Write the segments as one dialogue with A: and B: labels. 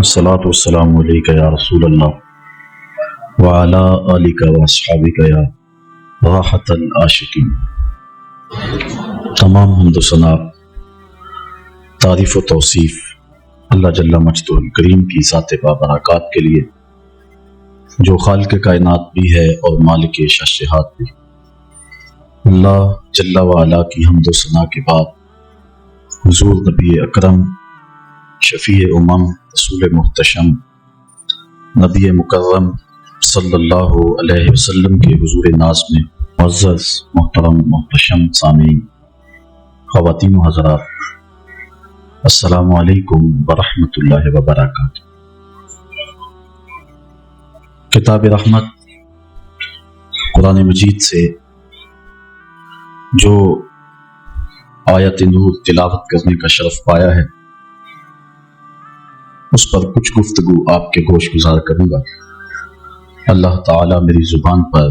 A: الصلاۃ والسلام علیک یا رسول اللہ وعلی آلک واصحابک یا راحت العاشقین۔ تمام حمد و ثنا، تعریف و توصیف اللہ جل مجدہ الکریم کی ذات بابرکات کے لیے، جو خالق کائنات بھی ہے اور مالک شہنشاہات بھی۔ اللہ جل وعلا کی حمد و ثنا کے بعد حضور نبی اکرم شفیع امم رسول محتشم نبی مکرم صلی اللہ علیہ وسلم کے حضور ناز میں معزز محترم محتشم سامعین، خواتین و حضرات، السلام علیکم ورحمۃ اللہ وبرکاتہ۔ کتاب رحمت قرآن مجید سے جو آیت نور تلاوت کرنے کا شرف پایا ہے، اس پر کچھ گفتگو آپ کے گوش گزار کروں گا۔ اللہ تعالیٰ میری زبان پر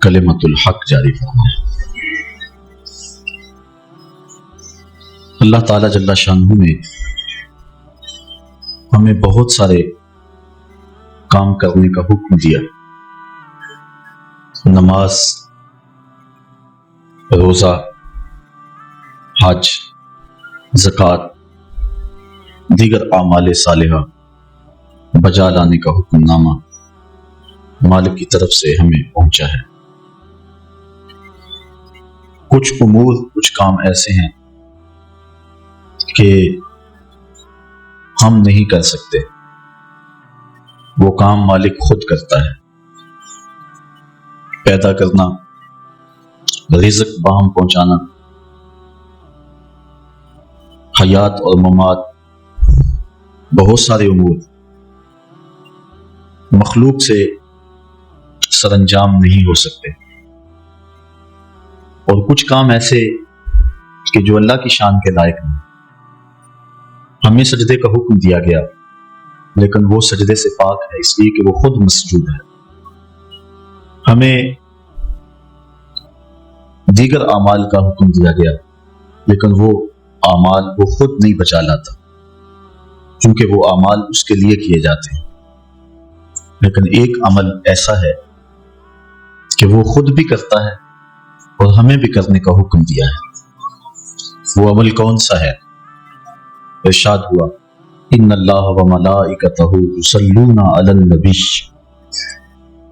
A: کلمت الحق جاری فرمائے۔ اللہ تعالیٰ جل شانہ نے ہمیں بہت سارے کام کرنے کا حکم دیا، نماز، روزہ، حج، زکوٰۃ، دیگر اعمال صالحہ بجا لانے کا حکم نامہ مالک کی طرف سے ہمیں پہنچا ہے۔ کچھ امور، کچھ کام ایسے ہیں کہ ہم نہیں کر سکتے، وہ کام مالک خود کرتا ہے۔ پیدا کرنا، رزق باہم پہنچانا، حیات اور ممات، بہت سارے امور مخلوق سے سر انجام نہیں ہو سکتے، اور کچھ کام ایسے کہ جو اللہ کی شان کے لائق نہیں۔ ہمیں سجدے کا حکم دیا گیا، لیکن وہ سجدے سے پاک ہے اس لیے کہ وہ خود مسجود ہے۔ ہمیں دیگر اعمال کا حکم دیا گیا، لیکن وہ اعمال وہ خود نہیں بچا لاتا، کیونکہ وہ اعمال اس کے لیے کیے جاتے ہیں۔ لیکن ایک عمل ایسا ہے کہ وہ خود بھی کرتا ہے اور ہمیں بھی کرنے کا حکم دیا ہے۔ وہ عمل کون سا ہے؟ ارشاد ہوا، ان اللہ وملائکتہ یصلون علی النبی،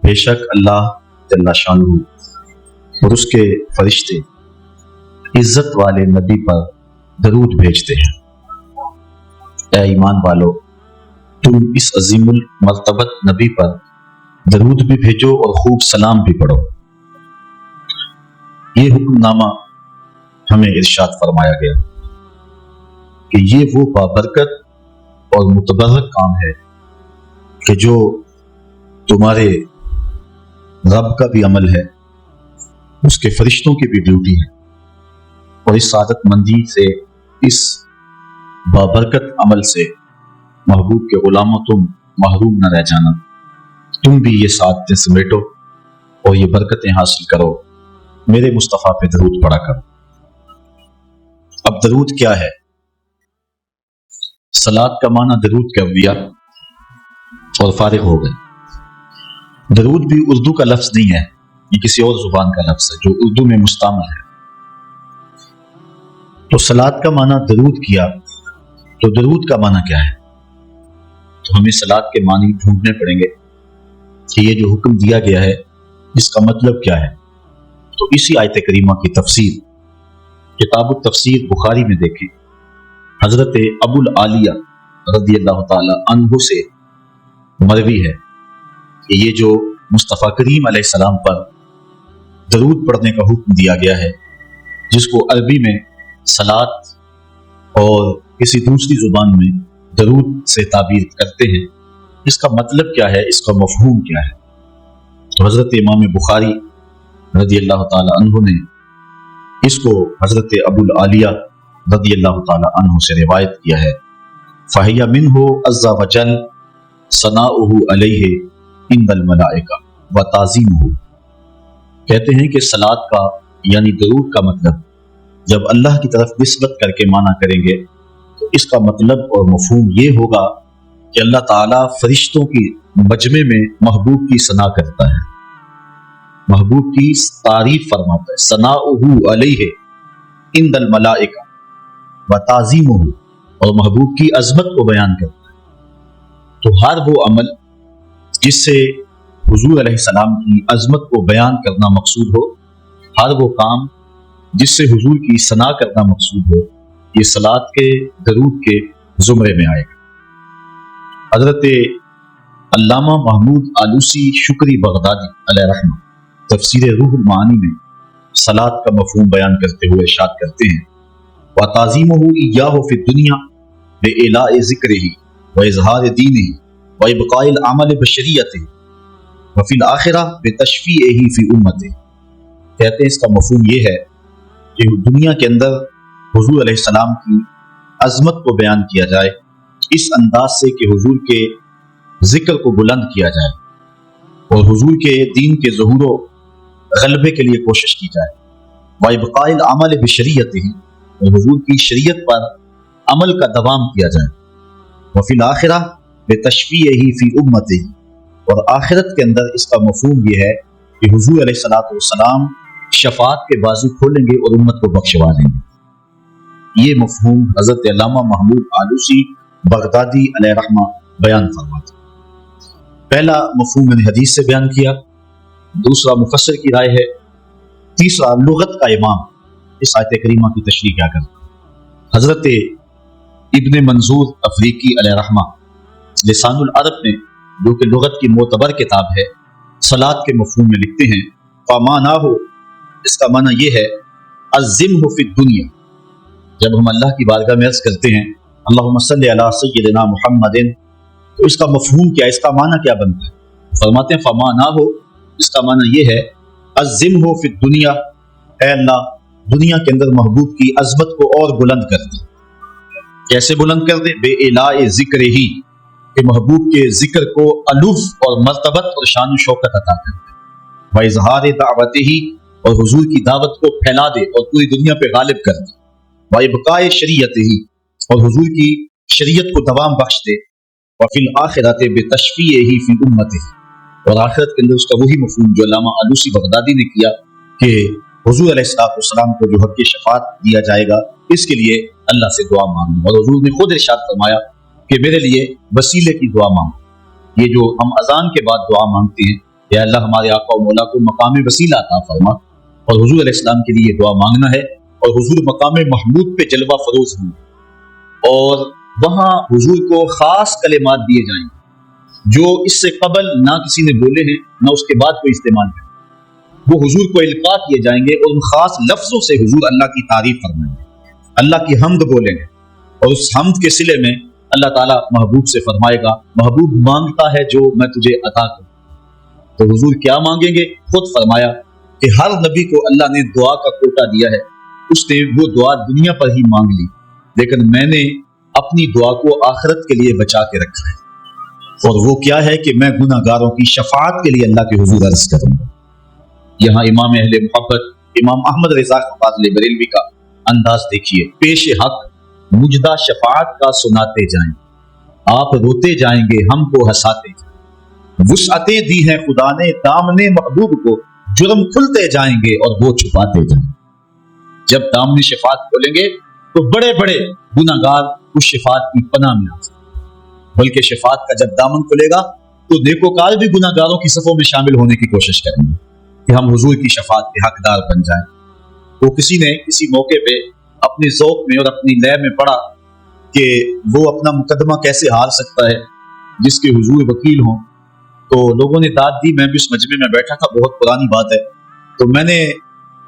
A: بے شک اللہ جل شانہ اور اس کے فرشتے عزت والے نبی پر درود بھیجتے ہیں۔ اے ایمان والو، تم اس عظیم المرتبت نبی پر درود بھی بھیجو اور خوب سلام بھی پڑھو۔ یہ حکم نامہ ہمیں ارشاد فرمایا گیا کہ یہ وہ بابرکت اور متبرک کام ہے کہ جو تمہارے رب کا بھی عمل ہے، اس کے فرشتوں کی بھی ڈیوٹی ہے، اور اس سعادت مندی سے، اس بابرکت عمل سے محبوب کے غلاموں تم محروم نہ رہ جانا۔ تم بھی یہ سعادتیں سمیٹو اور یہ برکتیں حاصل کرو، میرے مصطفیٰ پہ درود پڑھا کرو۔ اب درود کیا ہے؟ صلاۃ کا معنی درود کر دیا اور فارغ ہو گئے۔ درود بھی اردو کا لفظ نہیں ہے، یہ کسی اور زبان کا لفظ ہے جو اردو میں مستعمل ہے۔ تو صلاۃ کا معنی درود کیا، تو درود کا معنی کیا ہے؟ تو ہمیں صلاۃ کے معنی ڈھونڈنے پڑیں گے کہ یہ جو حکم دیا گیا ہے اس کا مطلب کیا ہے۔ تو اسی آیت کریمہ کی تفسیر کتاب التفسیر بخاری میں دیکھیں، حضرت ابو العالیہ رضی اللہ تعالی عنہ سے مروی ہے کہ یہ جو مصطفیٰ کریم علیہ السلام پر درود پڑھنے کا حکم دیا گیا ہے، جس کو عربی میں صلاۃ اور کسی دوسری زبان میں درود سے تعبیر کرتے ہیں، اس کا مطلب کیا ہے، اس کا مفہوم کیا ہے؟ تو حضرت امام بخاری رضی اللہ تعالی عنہ نے اس کو حضرت ابو العالیہ رضی اللہ تعالی عنہ سے روایت کیا ہے۔ فَهِيَ مِنْهُ عَزَّ وَجَلَّ ثَنَاؤُهُ عَلَيْهِ عِنْدَ الْمَلَائِكَةِ وَتَعْظِيمُهُ، کہتے ہیں کہ صلاۃ کا یعنی درود کا مطلب جب اللہ کی طرف نسبت کر کے معنی کریں گے تو اس کا مطلب اور مفہوم یہ ہوگا کہ اللہ تعالیٰ فرشتوں کی مجمع میں محبوب کی ثنا کرتا ہے، محبوب کی تعریف فرماتا ہے، ثناؤہ علیہ عند الملائکہ و تعظیمہ، اور محبوب کی عظمت کو بیان کرتا ہے۔ تو ہر وہ عمل جس سے حضور علیہ السلام کی عظمت کو بیان کرنا مقصود ہو، ہر وہ کام جس سے حضور کی ثنا کرنا مقصود ہو، یہ صلاۃ کے درود کے زمرے میں آئے گا۔ حضرت علامہ محمود آلوسی شکری بغدادی علیہ رحمہ تفسیر روح المعانی میں صلاۃ کا مفہوم بیان کرتے ہوئے ارشاد کرتے ہیں، وَتَعْظِيمُهُ إِيَّاهُ فِي الدُّنْيَا بِإِعْلَاءِ ذِكْرِهِ وَإِظْهَارِ دِينِهِ وَإِبْقَاءِ الْعَمَلِ بِشَرِيعَتِهِ وَفِي الْآخِرَةِ بِتَشْفِيعِهِ فِي أُمَّتِهِ۔ کہتے ہیں اس کا مفہوم یہ ہے کہ دنیا کے اندر حضور علیہ السلام کی عظمت کو بیان کیا جائے اس انداز سے کہ حضور کے ذکر کو بلند کیا جائے اور حضور کے دین کے ظہور و غلبے کے لیے کوشش کی جائے، وَإِبْقَاءِ الْعَمَلِ بِشَرِيعَتِهِ، اور حضور کی شریعت پر عمل کا دوام کیا جائے، وَفِي الْآخِرَةِ بِتَشْفِيعِهِ فِي أُمَّتِهِ، اور آخرت کے اندر اس کا مفہوم یہ ہے کہ حضور علیہ السلام شفاعت کے بازو کھولیں گے اور امت کو بخشوا دیں گے۔ یہ مفہوم حضرت علامہ محمود آلوسی بغدادی علیہ رحمہ بیان فرماتے۔ پہلا مفہوم میں نے حدیث سے بیان کیا، دوسرا مفسر کی رائے ہے، تیسرا لغت کا امام اس آیت کریمہ کی تشریح کیا کرتا۔ حضرت ابن منظور افریقی علیہ رحمہ لسان العرب میں، جو کہ لغت کی معتبر کتاب ہے، صلاۃ کے مفہوم میں لکھتے ہیں، فَمَانَاهُ، اس کا معنی یہ ہے، عَظِّمْهُ فِي الدُّنْيَا، جب ہم اللہ کی بارگاہ میں عرض کرتے ہیں اللہم صلی علی سیدنا محمد، تو اس کا مفہوم کیا ہے، اس کا معنی کیا بنتا ہے؟ فرماتے ہیں فَمَانَاهُ، اس کا معنی یہ ہے، عَظِّمْهُ فِي الدُّنْيَا، اے اللہ دنیا کے اندر محبوب کی عظمت کو اور بلند کر دے۔ کیسے بلند کر دے؟ بے اعلاء ذکرہ، کہ محبوب کے ذکر کو الوف اور مرتبت اور شان و شوکت عطا کر دے، وَإِظْهَارِ دعوتہ، اور حضور کی دعوت کو پھیلا دے اور پوری دنیا پہ غالب کر دے، وَإِبْقَاءِ شَرِيعَتِهِ، اور حضور کی شریعت کو دوام بخش دے، وَفِي الْآخِرَةِ بِتَشْفِيعِهِ فِي أُمَّتِهِ، اور آخرت کے اندر اس کا وہی مفہوم جو علامہ آلوسی بغدادی نے کیا کہ حضور علیہ السلام کو جو حق شفاعت دیا جائے گا، اس کے لیے اللہ سے دعا مانگو، اور حضور نے خود ارشاد فرمایا کہ میرے لیے وسیلے کی دعا مانگو۔ یہ جو ہم اذان کے بعد دعا مانگتے ہیں، یا اللہ ہمارے آقا و مولا کو مقام وسیلہ عطا فرما، اور حضور علیہ السلام کے لیے دعا مانگنا ہے، اور حضور مقام محمود پہ جلوہ فروز ہوں، اور وہاں حضور کو خاص کلمات دیے جائیں جو اس سے قبل نہ کسی نے بولے ہیں نہ اس کے بعد کوئی استعمال کرے، وہ حضور کو القاء کیے جائیں گے، اور ان خاص لفظوں سے حضور اللہ کی تعریف فرمائیں گے، اللہ کی حمد بولیں گے، اور اس حمد کے صلے میں اللہ تعالیٰ محبوب سے فرمائے گا، محبوب مانگتا ہے جو میں تجھے عطا کروں۔ تو حضور کیا مانگیں گے؟ خود فرمایا کہ ہر نبی کو اللہ نے دعا کا کوٹا دیا ہے، اس نے وہ دعا دنیا پر ہی مانگ لی، لیکن میں نے اپنی دعا کو آخرت کے لیے بچا کے رکھا ہے، اور وہ کیا ہے کہ میں گناہ گاروں کی شفاعت کے لیے اللہ کے حضور عرض کروں گا۔ یہاں امام اہل محبت امام احمد رضا فاضل بریلوی کا انداز دیکھیے، پیش حق مجدہ شفاعت کا سناتے جائیں، آپ روتے جائیں گے ہم کو ہنساتے جائیں، وسعتیں دی ہیں خدا نے دامن محبوب کو، جرم کھلتے جائیں گے اور وہ چھپاتے جائیں۔ جب دامن شفاعت کھولیں گے تو بڑے بڑے گناہ گار اس شفاعت کی پناہ میں آ سکتے، بلکہ شفاعت کا جب دامن کھلے گا تو نیکوکار بھی گناہ گاروں کی صفوں میں شامل ہونے کی کوشش کریں گے کہ ہم حضور کی شفاعت کے حقدار بن جائیں۔ تو کسی نے کسی موقع پہ اپنے ذوق میں اور اپنی لے میں پڑھا کہ وہ اپنا مقدمہ کیسے ہار سکتا ہے جس کے حضور وکیل ہوں، تو لوگوں نے داد دی، میں بھی اس مجمع میں بیٹھا تھا، بہت پرانی بات ہے، تو میں نے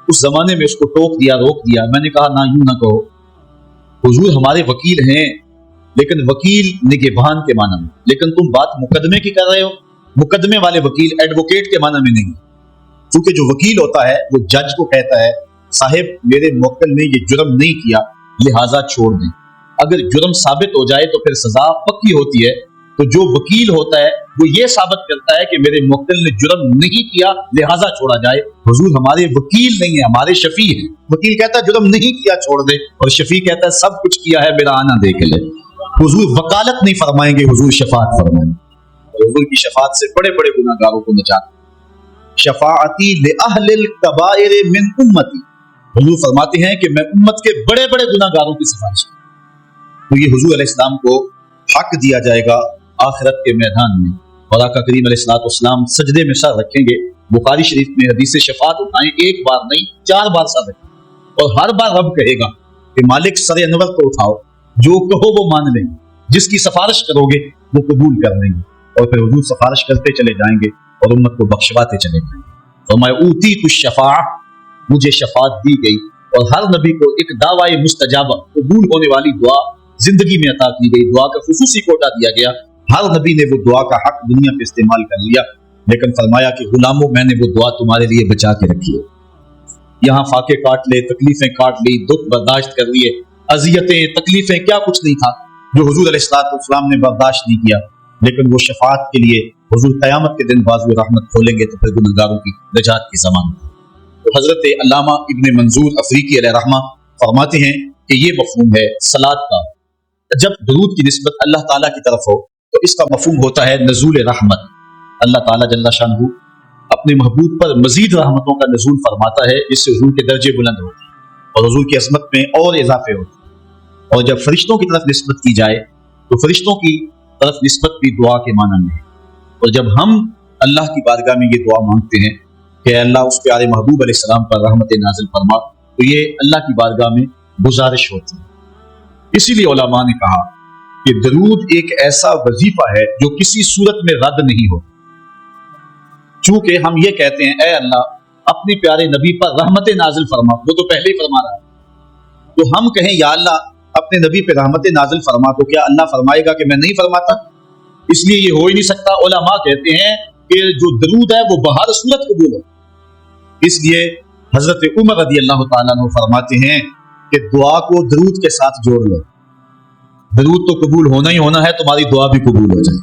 A: اس زمانے میں اس کو ٹوک دیا، روک دیا، میں نے کہا نہ یوں نہ کہو، حضور ہمارے وکیل ہیں، لیکن وکیل نگہبان کے معنی میں، لیکن تم بات مقدمے کی کر رہے ہو، مقدمے والے وکیل ایڈوکیٹ کے معنی میں نہیں، کیونکہ جو وکیل ہوتا ہے وہ جج کو کہتا ہے صاحب میرے موکل نے یہ جرم نہیں کیا لہٰذا چھوڑ دیں، اگر جرم ثابت ہو جائے تو پھر سزا پکی ہوتی ہے، تو جو وکیل ہوتا ہے وہ یہ ثابت کرتا ہے کہ میرے موکل نے جرم نہیں کیا لہٰذا چھوڑا جائے۔ حضور ہمارے وکیل نہیں ہیں، ہمارے شفیع ہیں، وکیل کہتا ہے جرم نہیں کیا چھوڑ دے، اور شفیع کہتا ہے سب کچھ کیا ہے میرا آنا دیکھ لے۔ हुजूर वकालत नहीं फरमाएंगे, हुजूर शफाअत फरमाएंगे। और हुजूर की शफाअत से बड़े बड़े गुनाहगारों को निजात। शफाअती लिअहलिल कबाइर मिन उम्मती, हुजूर फरमाते हैं कि मैं उम्मत के बड़े बड़े गुनाहगारों की सिफारिश। तो ये हुजूर अलैहिस्सलाम को हक दिया जाएगा आखिरत के मैदान में, और आका करीम अलैहिस्सलाम सजदे में सर रखेंगे। बुखारी शरीफ में हदीस शफाअत उठाएं, एक बार नहीं 4 बार सर रखें, और हर बार रब कहेगा कि मालिक सर अनवर को उठाओ, जो कहो वो मान लेंगे, जिसकी सिफारिश करोगे वो कबूल कर लेंगे। और फिर हुजूर सिफारिश करते चले जाएंगे और उम्मत को बख्शवाते चले जाएंगे। और मैं ऊती कुछ शफा, मुझे शफाअत दी गई, और हर नबी को एक दावाए मुस्तजाबा, कबूल होने वाली दुआ जिंदगी में अता की गई। दुआ का खुसूसी कोटा दिया गया। हर नबी ने वो दुआ का हक दुनिया पे इस्तेमाल कर लिया, लेकिन फरमाया कि गुलामों मैंने वो दुआ तुम्हारे लिए बचा के रखी है। यहाँ फाके काट ले, तकलीफें काट ली, दुख बर्दाश्त कर लिए, अजियतें तकलीफें क्या कुछ नहीं था जो हुजूर अलैहिस्सलाम ने बर्दाश्त नहीं किया। लेकिन वो शफाअत के लिए हुजूर क़यामत के दिन बाज़ रहमत खोलेंगे तो फिर गुनहगारों की नजात की ज़मानत। तो हजरत अल्लामा इब्न मंजूर अफरीकी अलैहिर्रहमा फरमाते हैं कि ये मफ़हूम है सलात का। जब दुरूद की निस्बत अल्लाह ताला की तरफ हो तो इसका मफ़हूम होता है नज़ूल रहमत। अल्लाह ताला जल्ला शानहू अपने महबूब पर मजीद रहमतों का नज़ूल फरमाता है, जिससे हुजूर के दर्जे बुलंद होते हैं और हुजूर की अज़मत में और इजाफे होते हैं। और जब फरिश्तों की तरफ निस्बत की जाए तो फरिश्तों की तरफ निस्बत भी दुआ के माना में है। और जब हम अल्लाह की बारगाह में ये दुआ मांगते हैं कि अल्लाह उस प्यारे महबूब अलैहिस्सलाम पर रहमत नाजिल फरमा, तो ये अल्लाह की बारगाह में गुजारिश होती है। इसीलिए उलमा ने कहा कि दरूद एक ऐसा वजीफा है जो किसी सूरत में रद्द नहीं होता। चूंकि हम ये कहते हैं ऐ अल्लाह अपने प्यारे नबी पर रहमत नाजिल फरमा, वो तो पहले ही फरमा रहा है, तो हम कहें या अल्लाह अपने नबी पे रहमत नाजिल फरमा, तो क्या अल्लाह फरमाएगा कि मैं नहीं फरमाता? इसलिए ये हो ही नहीं सकता। उलमा कहते हैं कि जो दरूद है वो बहर सूरत कबूल हो। इसलिए हजरत उमर रज़ी अल्लाह तआला अन्हु फरमाते हैं कि दुआ को दरूद के साथ जोड़ लो, दरूद तो कबूल होना ही होना है, तुम्हारी दुआ भी कबूल हो जाए।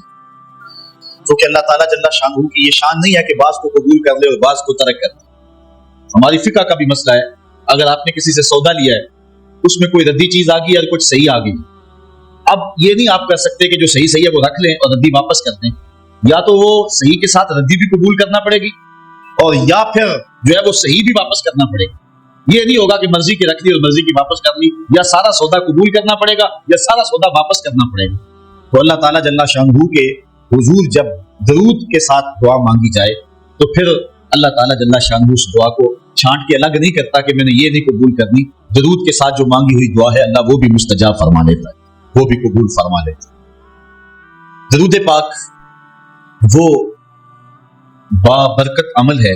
A: तो कि अल्लाह ताला जल्ला शानहू की ये शान नहीं है कि बाज को कबूल कर ले और बाज को तरक कर दे। हमारी फिका का भी मसला है, अगर आपने किसी से सौदा लिया है, उसमें कोई रद्दी चीज आ गई और कुछ सही आ गई, अब ये नहीं आप कर सकते कि जो सही सही है वो रख लें और रद्दी वापस कर दें। या तो वो सही के साथ रद्दी भी कबूल करना पड़ेगी, और या फिर जो है वो सही भी वापस करना पड़ेगा। ये नहीं होगा कि मर्जी की रख ली और मर्जी की वापस कर ली, या सारा सौदा कबूल करना पड़ेगा या सारा सौदा वापस करना पड़ेगा। तो अल्लाह ताला जल्ला शानहू के हुजूर जब दरूद के साथ दुआ मांगी जाए तो फिर अल्लाह ताला जल्ला शानहू उस दुआ को छांट के अलग नहीं करता कि मैंने ये नहीं कबूल करनी। दरूद के साथ जो मांगी हुई दुआ है अल्लाह वो भी मुस्तजाब फरमा लेता है, वो भी कबूल फरमा लेता है। दरूद पाक वो बाबरकत अमल है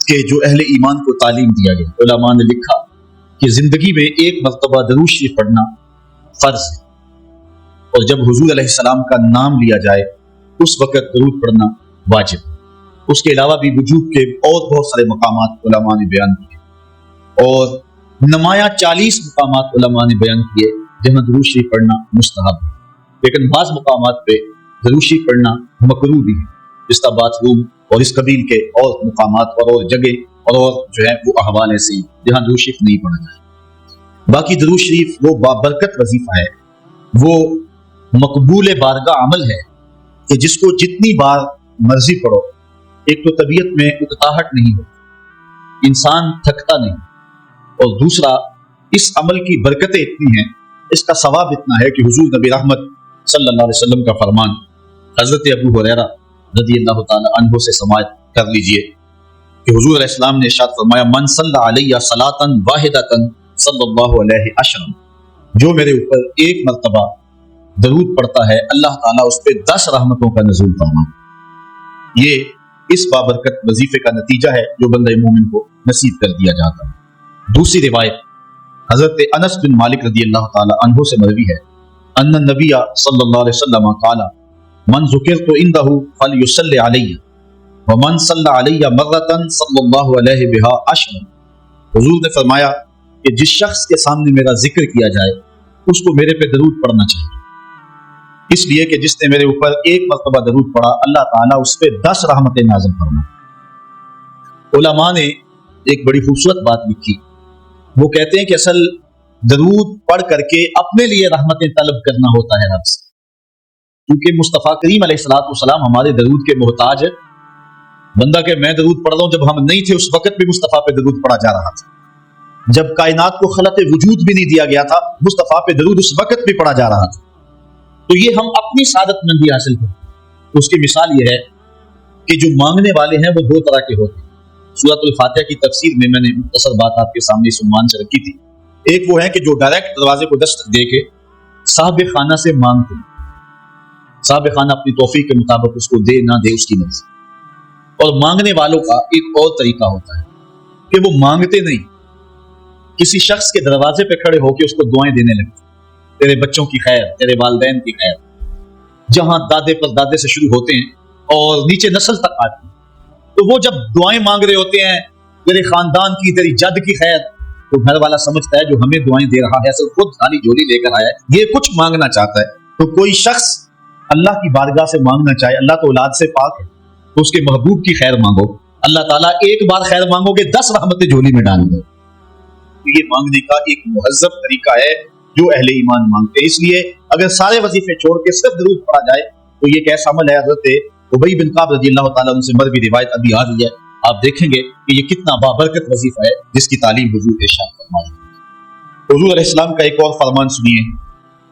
A: कि जो अहले ईमान को तालीम दिया गया। उलमा ने लिखा कि जिंदगी में एक मर्तबा दरूद शरीफ पढ़ना फर्ज है, और जब हुजूर अलैहिस्सलाम का नाम लिया जाए उस वक्त दरूद पढ़ना वाजिब। उसके अलावा भी वजूद के और बहुत सारे मकामात उलमा ने बयान किए, और नमाया 40 मकामात उलमा ने बयान किए जहां दरूद शरीफ पढ़ना मुस्तहब है, लेकिन बाज़ मकामात पे दरूद शरीफ पढ़ना मकरूह भी है, जिस तरह बाथरूम और इस कबील के और मुकामात और जगह और जो है वो अहवाल ऐसे जहां दरूद शरीफ नहीं पढ़ा जाए। बाकी दरूद शरीफ वो बाबरकत वजीफा है, वो मकबूल बारगाह अमल है कि जिसको जितनी बार मर्जी पढ़ो, एक तो तबीयत में उकताहट नहीं होती, इंसान थकता नहीं, और दूसरा इस अमल की बरकतें इतनी हैं, इसका सवाब इतना है कि हुजूर नबी रहमत सल्लल्लाहु अलैहि वसल्लम का फरमान हजरत अबू हुरैरा रज़ियल्लाहु ताला अन्हु से समाअत कर लीजिए कि हुजूर अलैहिस्सलाम ने इरशाद फरमाया मन सल्ला अलैया सलातन वाहिदतन सल्लल्लाहु अलैहि अशरम, जो मेरे ऊपर एक मर्तबा दरूद पढ़ता है अल्लाह ताला उस पे 10 रहमतों का नज़ूल फरमाता। ये इस बाबरकत वजीफे का नतीजा है जो बंदे मोमिन को नसीब कर दिया जाता है। दूसरी रिवायत हजरत अनस बिन मालिक रज़ियल्लाहु ताला अन्हु से मरवी है अन्ना नबिया सल्लल्लाहु अलैहि वसल्लम क़ाला मन ज़ुकिरतु इंदहु फलयुसल्लि अलैया व मन सल्ला अलैया मर्रतन सल्लल्लाहु अलैहि बिहा अशर। हुजूर ने फरमाया कि जिस शख्स के सामने मेरा जिक्र किया जाए उसको मेरे पे दरूद पढ़ना चाहिए, इसलिए कि जिसने मेरे ऊपर एक मर्तबा दरूद पढ़ा अल्लाह ताला उस पे 10 रहमतें नाज़िल फरमाए। उलमा ने एक बड़ी खूबसूरत बात लिखी, वो कहते हैं कि असल दरूद पढ़ करके अपने लिए रहमतें तलब करना होता है रब से, क्योंकि मुस्तफ़ा करीम अलैहिस्सलाम हमारे दरूद के मोहताज है। बंदा के मैं दरूद पढ़ रहा हूं, जब हम नहीं थे उस वक्त भी मुस्तफ़ा पे दरूद पढ़ा जा रहा था, जब कायनात को खलत वजूद भी नहीं दिया गया था मुस्तफ़ा पे दरूद उस वक्त भी पढ़ा जा रहा था। तो ये हम अपनी सादतमंदी हासिल करें। तो उसकी मिसाल ये है कि जो मांगने वाले हैं वो दो तरह के होते हैं। सूरतुल फातिहा की तफसीर में मैंने मुख्तसर बात आपके सामने इस उन्वान से रखी थी। एक वो है कि जो डायरेक्ट दरवाजे को दस्तक दे के साहब खाना से मांगते हैं, साहब खाना अपनी तौफीक के मुताबिक उसको दे ना दे उसकी मर्जी। और मांगने वालों का एक और तरीका होता है कि वो मांगते नहीं, किसी शख्स के दरवाजे पे खड़े होकर उसको दुआएं देने लगते, तेरे बच्चों की खैर, तेरे वालिदैन की खैर, जहां दादे पर दादे से शुरू होते हैं और नीचे नस्ल तक आती है। तो वो जब दुआएं मांग रहे होते हैं तेरे खानदान की, तेरी जद की खैर, तो घर वाला समझता है जो हमें दुआएं दे रहा है असल खुद खाली झोली लेकर आया है, ये कुछ मांगना चाहता है। तो कोई शख्स अल्लाह की बारगाह से मांगना चाहे, अल्लाह तो औलाद से पाक है, तो उसके महबूब की खैर मांगो, अल्लाह ताला एक बार खैर मांगोगे 10 रहमतें झोली में डाल दो। तो ये मांगने का एक मुहज्जब तरीका है जो अहले ईमान मांगते हैं। इसलिए अगर सारे वजीफे छोड़ के सिर्फ दरूद पढ़ा जाए तो ये कैसा अमल है। हज़रत उबई बिन काब रज़ियल्लाहु ताला अन्हु से मरवी रिवायत अभी आ रही है, आप देखेंगे कि ये कितना बाबरकत वजीफा है जिसकी तालीम हुजूर इरशाद फरमाई। हुजूर अलैहिस्सलाम का एक और फरमान सुनिए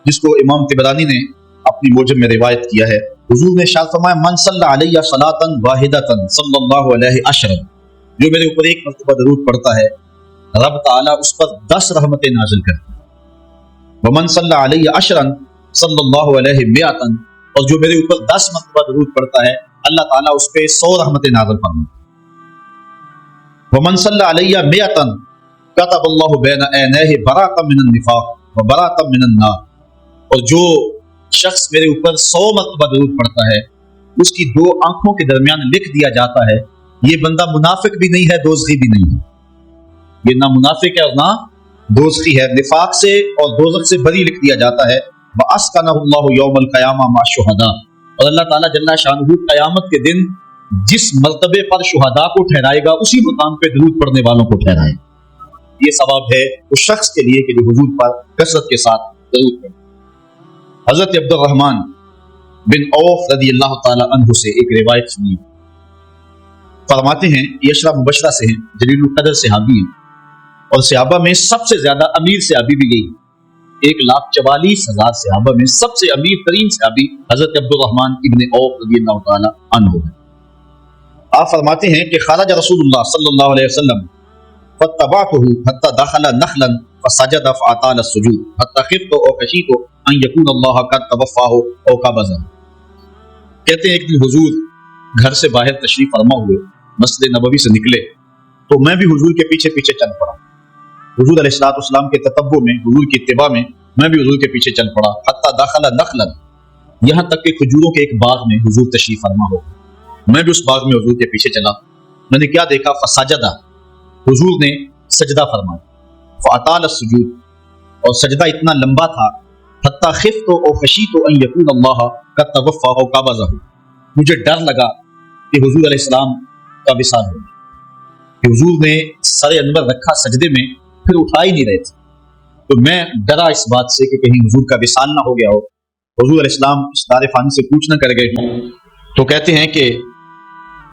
A: जिसको इमाम तिबरानी ने अपनी मौजम में रिवायत किया है। हुजूर ने इरशाद फरमाया, मन सल्ला अलैया सलातन वाहिदतन सल्लल्लाहु अलैहि अशरन, जो मेरे ऊपर एक मर्तबा दरूद पढ़ता है रब ताला उस पर 10 रहमतें नाजिल करता है। वमन सल्ला अलैहि अशरन सल्लल्लाहु अलैहि मिअतन, और जो मेरे ऊपर 10 मर्तबा दरूद पढ़ता है अल्लाह ताला उस पे 100 रहमतें नाजिल फरमाता है। वमन सल्ला अलैहि मिअतन कतबल्लाहु बैना ऐनैहि बराअतम मिनन निफाक व बराअतम मिनन नार, और जो शख्स मेरे ऊपर 100 मर्तबा दरूद पढ़ता है उसकी 2 आंखों के दरमियान लिख दिया जाता है ये बंदा मुनाफिक भी नहीं है, दोज़खी भी नहीं है। ये ना मुनाफिक है और ना दोज़खी है, निफाक से और दोज़ख से बरी लिख दिया जाता है। वअस्कनहुल्लाहु यौमल क़यामा मा शुहदा, और अल्लाह ताला जल्ला शानुहु क़यामत के दिन जिस मर्तबे पर शुहदा को ठहराएगा उसी मुकाम पे दरूद पढ़ने वालों को ठहराएगा। ये सवाब है उस शख्स के लिए कि जो हुजूर पर कसरत के साथ दरूद पढ़े। हज़रत अब्दुर्रहमान बिन औफ रज़ियल्लाहु ताला अन्हु से एक रिवायत सुनी, फरमाते हैं ये अशरा मुबशरा से हैं, जलीलुल क़द्र सहाबी हैं, और सहाबा में सबसे ज्यादा अमीर सहाबी भी यही, 1,44,000 सहाबा में सबसे अमीर तरीन सहाबी हज़रत अब्दुर्रहमान इब्न औफ रज़ियल्लाहु ताला अन्हु है। आप फरमाते हैं कि खरज रसूलुल्लाह सल्लल्लाहु अलैहि वसल्लम फत्तबअतहु हत्ता दखला नखलन फसजद फअताल अस्सुजूद हत्ता खिफ्तु व खशीतु अन यकून अल्लाह कद तवफ़ाहु औ क़बज़ा। कहते हैं एक दिन हुजूर घर से बाहर तशरीफ फरमा हुए, मस्जिद नबवी से निकले तो मैं भी हुजूर के पीछे पीछे चल पड़ा। हुजूर अलैहिस्सलाम के ततब्बु में, हुजूर की इत्तिबा में मैं भी हुजूर के पीछे चल पड़ा। हत्ता दाखला नखलन, यहाँ तक कि खजूरों के एक बाग में हुजूर तशरीफ फरमा हो, मैं भी उस बाग में हुजूर के पीछे चला। मैंने क्या देखा, फसजदा, हुजूर ने सजदा फरमाया, फअताल अस्सुजूद, और सजदा इतना लंबा था, हत्ता खिफ्तु व खशीतु अन यकून अल्लाह कद तवफ़ाहु क़बज़हु, मुझे डर लगा कि हुजूर अलैहिस्सलाम का विसाल हो, कि हुजूर ने सर अनवर रखा सजदे में फिर उठा ही नहीं रहे थे, तो मैं डरा इस बात से कि कहीं हुजूर का विसाल ना हो गया हो। हुजूर अलैहिस्सलाम इस दार फानी से पूछना कर गए हो, तो कहते हैं कि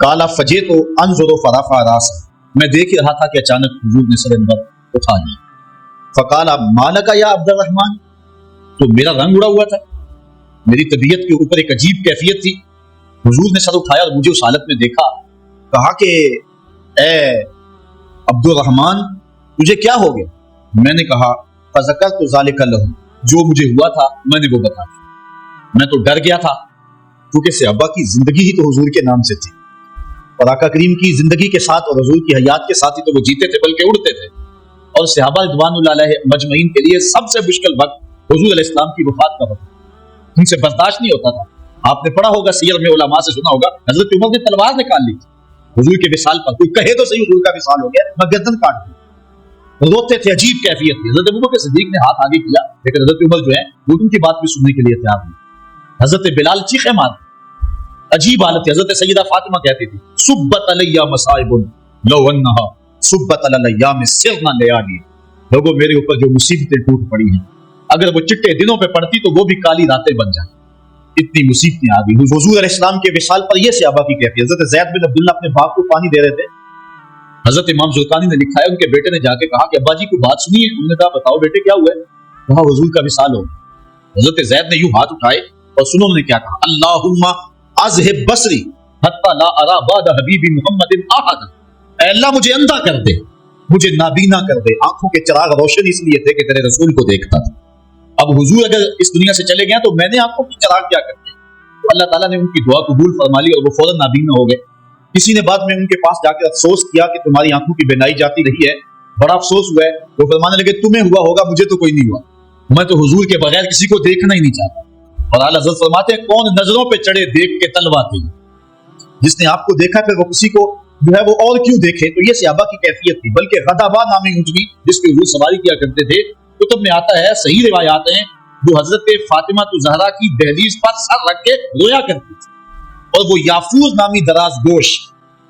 A: काला फजे तो अनजुरु फरफा रास, मैं देख रहा था कि अचानक हुजूर ने सर अनवर उठा लिया। फकाला मालका या अब्दुर्रहमान, तो मेरा रंग उड़ा हुआ था, मेरी तबीयत के ऊपर एक अजीब कैफियत थी। हुजूर ने सर उठाया और मुझे उस हालत में देखा, कहा कि ए अब्दुर्रहमान तुझे क्या हो गया? मैंने कहा फज़करतु ज़ालिका लहू, जो मुझे हुआ था मैंने वो बता दिया। मैं तो डर गया था क्योंकि सहाबा की जिंदगी ही तो हुजूर के नाम से थी, और आका करीम की जिंदगी के साथ और हुजूर की हयात के साथ ही तो वो जीते थे बल्कि उड़ते थे। और सहाबा रिज़वानुल्लाह अलैहि मजमईन के लिए सबसे मुश्किल वक्त हुजूर अलैहिस्सलाम की वफात का वक्त, उनसे बर्दाश्त नहीं होता था। आपने पढ़ा होगा सीयर में, उलमा से सुना होगा, हजरत उमर ने तलवार निकाल ली हुजूर के विसाल पर, कोई कहे तो सही हुजूर का विसाल हो गया, मैं गर्दन काट दी। रोते थे, अजीब कैफियत थी। हजरत अबू बकर सिद्दीक ने हाथ आगे किया, लेकिन हजरत उमर जो है वो उनकी बात भी सुनने के लिए तैयार नहीं। हजरत बिलाल चीखे मार, अजीब हालत थी। हजरत सैयदा फातिमा कहती थी सुब्बत अलैया मसाइबुन लौ अन्नहा सुब्बत अलैया में सिरना लयाली, लोगों मेरे ऊपर जो मुसीबतें टूट पड़ी हैं, अगर वो चिट्टे दिनों पे पड़ती तो वो भी काली रातें बन जाती, इतनी मुसीबतें आ गई। हुजूर अलैहिस्सलाम के विसाल पर ये सहाबा की कैफियत। हज़रत ज़ैद बिन अब्दुल्लाह अपने बाप को पानी दे रहे थे, हज़रत इमाम ज़ुरकानी ने लिखा है उनके बेटे ने जाके कहा कि अब्बा जी को बात सुनी है। उन्होंने कहा बताओ बेटे क्या हुआ है? कहा हुजूर का विसाल हो। हज़रत ज़ैद ने यूं हाथ उठाए और सुनो उन्होंने क्या कहा, अल्लाहुम्मा अज़हिब बसरी हत्ता ला अरा बाद हबीबी मुहम्मदिन अहद, ऐ अल्लाह मुझे अंधा कर दे, मुझे नाबीना कर दे। आंखों के चिराग रोशन इसलिए थे कि तेरे रसूल को देखता था। अब हुजूर अगर इस दुनिया से चले गए तो मैंने आंखों की चिराग क्या कर दिया? तो अल्लाह ताला ने उनकी दुआ कबूल फरमा ली और वो फौरन नाबीना हो गए। किसी ने बाद में उनके पास जाकर अफसोस किया कि तुम्हारी आंखों की बेनाई जाती रही है, बड़ा अफसोस हुआ है। वो फरमाने लगे तुम्हें हुआ होगा, मुझे तो कोई नहीं हुआ, मैं तो हुजूर के बगैर किसी को देखना ही नहीं चाहता। और आला हज़रत फरमाते हैं कौन नजरों पे चढ़े देख के तलवाते, जिसने आपको देखा फिर वो किसी को जो है वो और क्यों देखे। तो ये सहाबा की कैफियत थी। बल्कि गदाबा नामी ऊँटनी जिसपे हुजूर सवारी किया करते थे, कुतुब में आता है, सही रिवायात हैं, जो हजरत फातिमा तो ज़हरा की दहलीज पर सर रख के रोया करती थी। और वो याफूज नामी दराज गोश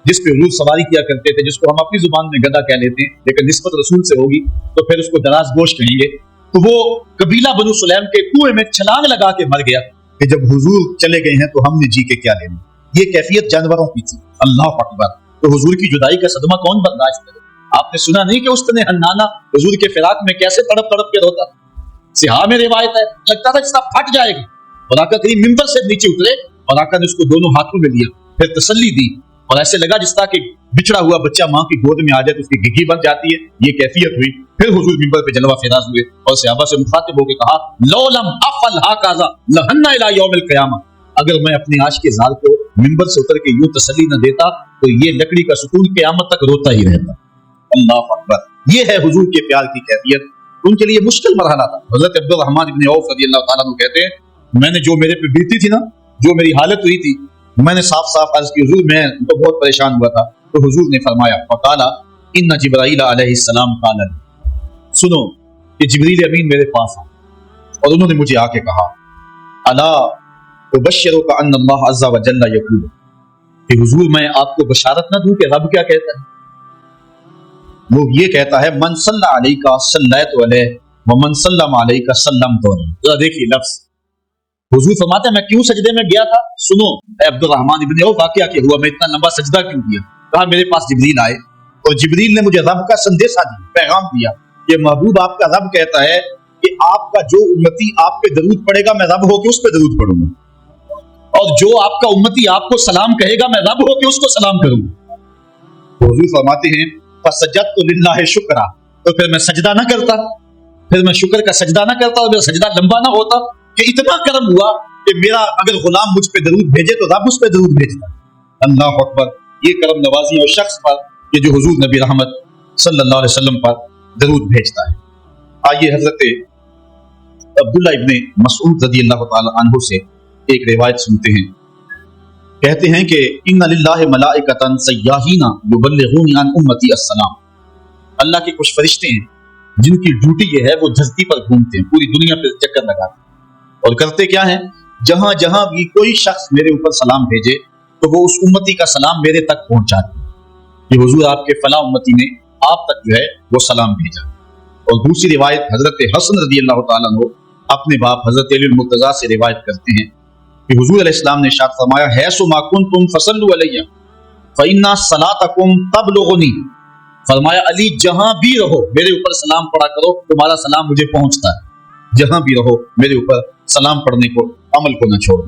A: जिस पे हुजूर सवारी किया करते थे, जिसको हम अपनी जुबान में गधा कह लेते हैं लेकिन निस्बत रसूल से होगी तो फिर उसको दराज गोश कहेंगे। तो वो कबीला बनु सुलैम के कुएं में छलांग लगा के मर गया कि जब हुजूर चले गए हैं तो हमने जी के क्या लेना। ये कैफियत जानवरों की थी। अल्लाह अकबर। तो हुजूर की जुदाई का सदमा कौन बर्दाश्त करे? आपने सुना नहीं कि उस तने हन्नाना हुजूर के फिराक में कैसे तड़प तड़प के रोता? सिहा में रिवायत है, लगता था इसका फट जाएगा। और आका करीम मिंबर से नीचे उतरे और आका ने उसको दोनों हाथों में लिया, फिर तसल्ली दी और ऐसे लगा जिस तरह कि बिछड़ा हुआ बच्चा माँ की गोद में आ जाए तो उसकी गिग्गी बन जाती है। ये कैफियत हुई। फिर हुजूर मिंबर पे जलवा फिराज हुए और सहाबा से मुखातिब होकर कहा, लौ लम अफल हाकाज़ा लहन्ना इला यौमिल क़यामा, अगर मैं अपने आशिक़ ज़ाल को मिंबर से उतर के यूं तसल्ली न देता तो ये लकड़ी का सुकून क़यामत तक रोता ही रहता। अल्लाह अकबर। ये है हुजूर के प्यार की कैफियत। उनके लिए मुश्किल मरहला था। हज़रत अब्दुर्रहमान इब्न औफ रज़ियल्लाहु ताला अन्हु कहते हैं, मैंने जो मेरे पे बीती थी ना, जो मेरी हालत हुई थी, मैंने साफ साफ अर्ज की हुजूर मैं तो बहुत परेशान हुआ था। तो हुजूर ने फरमाया फ़क़ाला इन्ना जिब्राईल अलैहिस्सलाम क़ाला, सुनो कि जिब्रील अमीन मेरे पास आए और उन्होंने मुझे आके कहा, अला उबश्शिरुका अन्ना अल्लाह अज़्ज़ा व जल्ला यक़ूल, कि हुजूर मैं आपको बशारत ना दूं कि रब क्या कहता है? वो ये कहता है मन सल्ला अलैका सल्लैतु अलैहि व मन सल्लम अलैका सल्लमतु अलैहि। जरा देखिए लफ्ज़। हुजूर फरमाते हैं मैं क्यों सजदे में गया था? सुनो अब्दुर्रहमान इब्न औफ वाक़या क्या हुआ, मैं इतना लंबा सजदा क्यों किया? कहा मेरे पास जिब्रील आए और जिब्रील ने मुझे रब का संदेशा दिया, पैगाम दिया कि महबूब आपका रब कहता है कि आपका जो उम्मती आप पे दरूद पड़ेगा मैं रब होके उस पे दरूद पढ़ूंगा, और जो आपका उम्मती आपको सलाम कहेगा मैं रब होके उसको सलाम करूंगा। तो हुजूर फरमाते हैं फसजदतु लिल्लाहि शुक्रा, तो फिर मैं सजदा ना करता, फिर मैं शुक्र का सजदा ना करता और मेरा सजदा लंबा ना होता कि इतना करम हुआ कि मेरा अगर गुलाम मुझ पे दरूद भेजे तो रब उस पे दरूद भेजता। अल्लाह अकबर। ये करम नवाजी और शख्स पर कि जो हुजूर नबी रहमत सल्लल्लाहु अलैहि वसल्लम पर दरूद भेजता है। आइए हजरत अब्दुल्ला इब्ने मसऊद रज़ियल्लाहु ताला अन्हु से एक रिवायत सुनते हैं। कहते हैं कि इन्ना लिल्लाहि मलाइकतन सय्याहीना युबल्लिगूनी अन उम्मती अस्सलाम, अल्लाह के कुछ फरिश्ते हैं जिनकी ड्यूटी ये है वो धरती पर घूमते हैं, पूरी दुनिया पर चक्कर लगाते हैं और करते क्या है, जहां जहां भी कोई शख्स मेरे ऊपर सलाम भेजे तो वो उस उम्मती का सलाम मेरे तक पहुंचाते हैं कि हुजूर आपके फला उम्मती ने आप तक जो है वो सलाम भेजा। और दूसरी रिवायत हजरत हसन रज़ियल्लाहु ताला अन्हु अपने बाप हजरत अली मुर्तज़ा से रिवायत करते हैं कि हुजूर अलैहिस्सलाम ने इरशाद फरमाया है सो मा कुंतुम फसल्लु अलैया फ़इन्ना सलातकुम तबलुगुनी, फरमाया अली जहां भी रहो मेरे ऊपर सलाम पढ़ा करो, तुम्हारा सलाम मुझे पहुंचता है। जहां भी रहो मेरे ऊपर सलाम पढ़ने को अमल को न छोड़ो।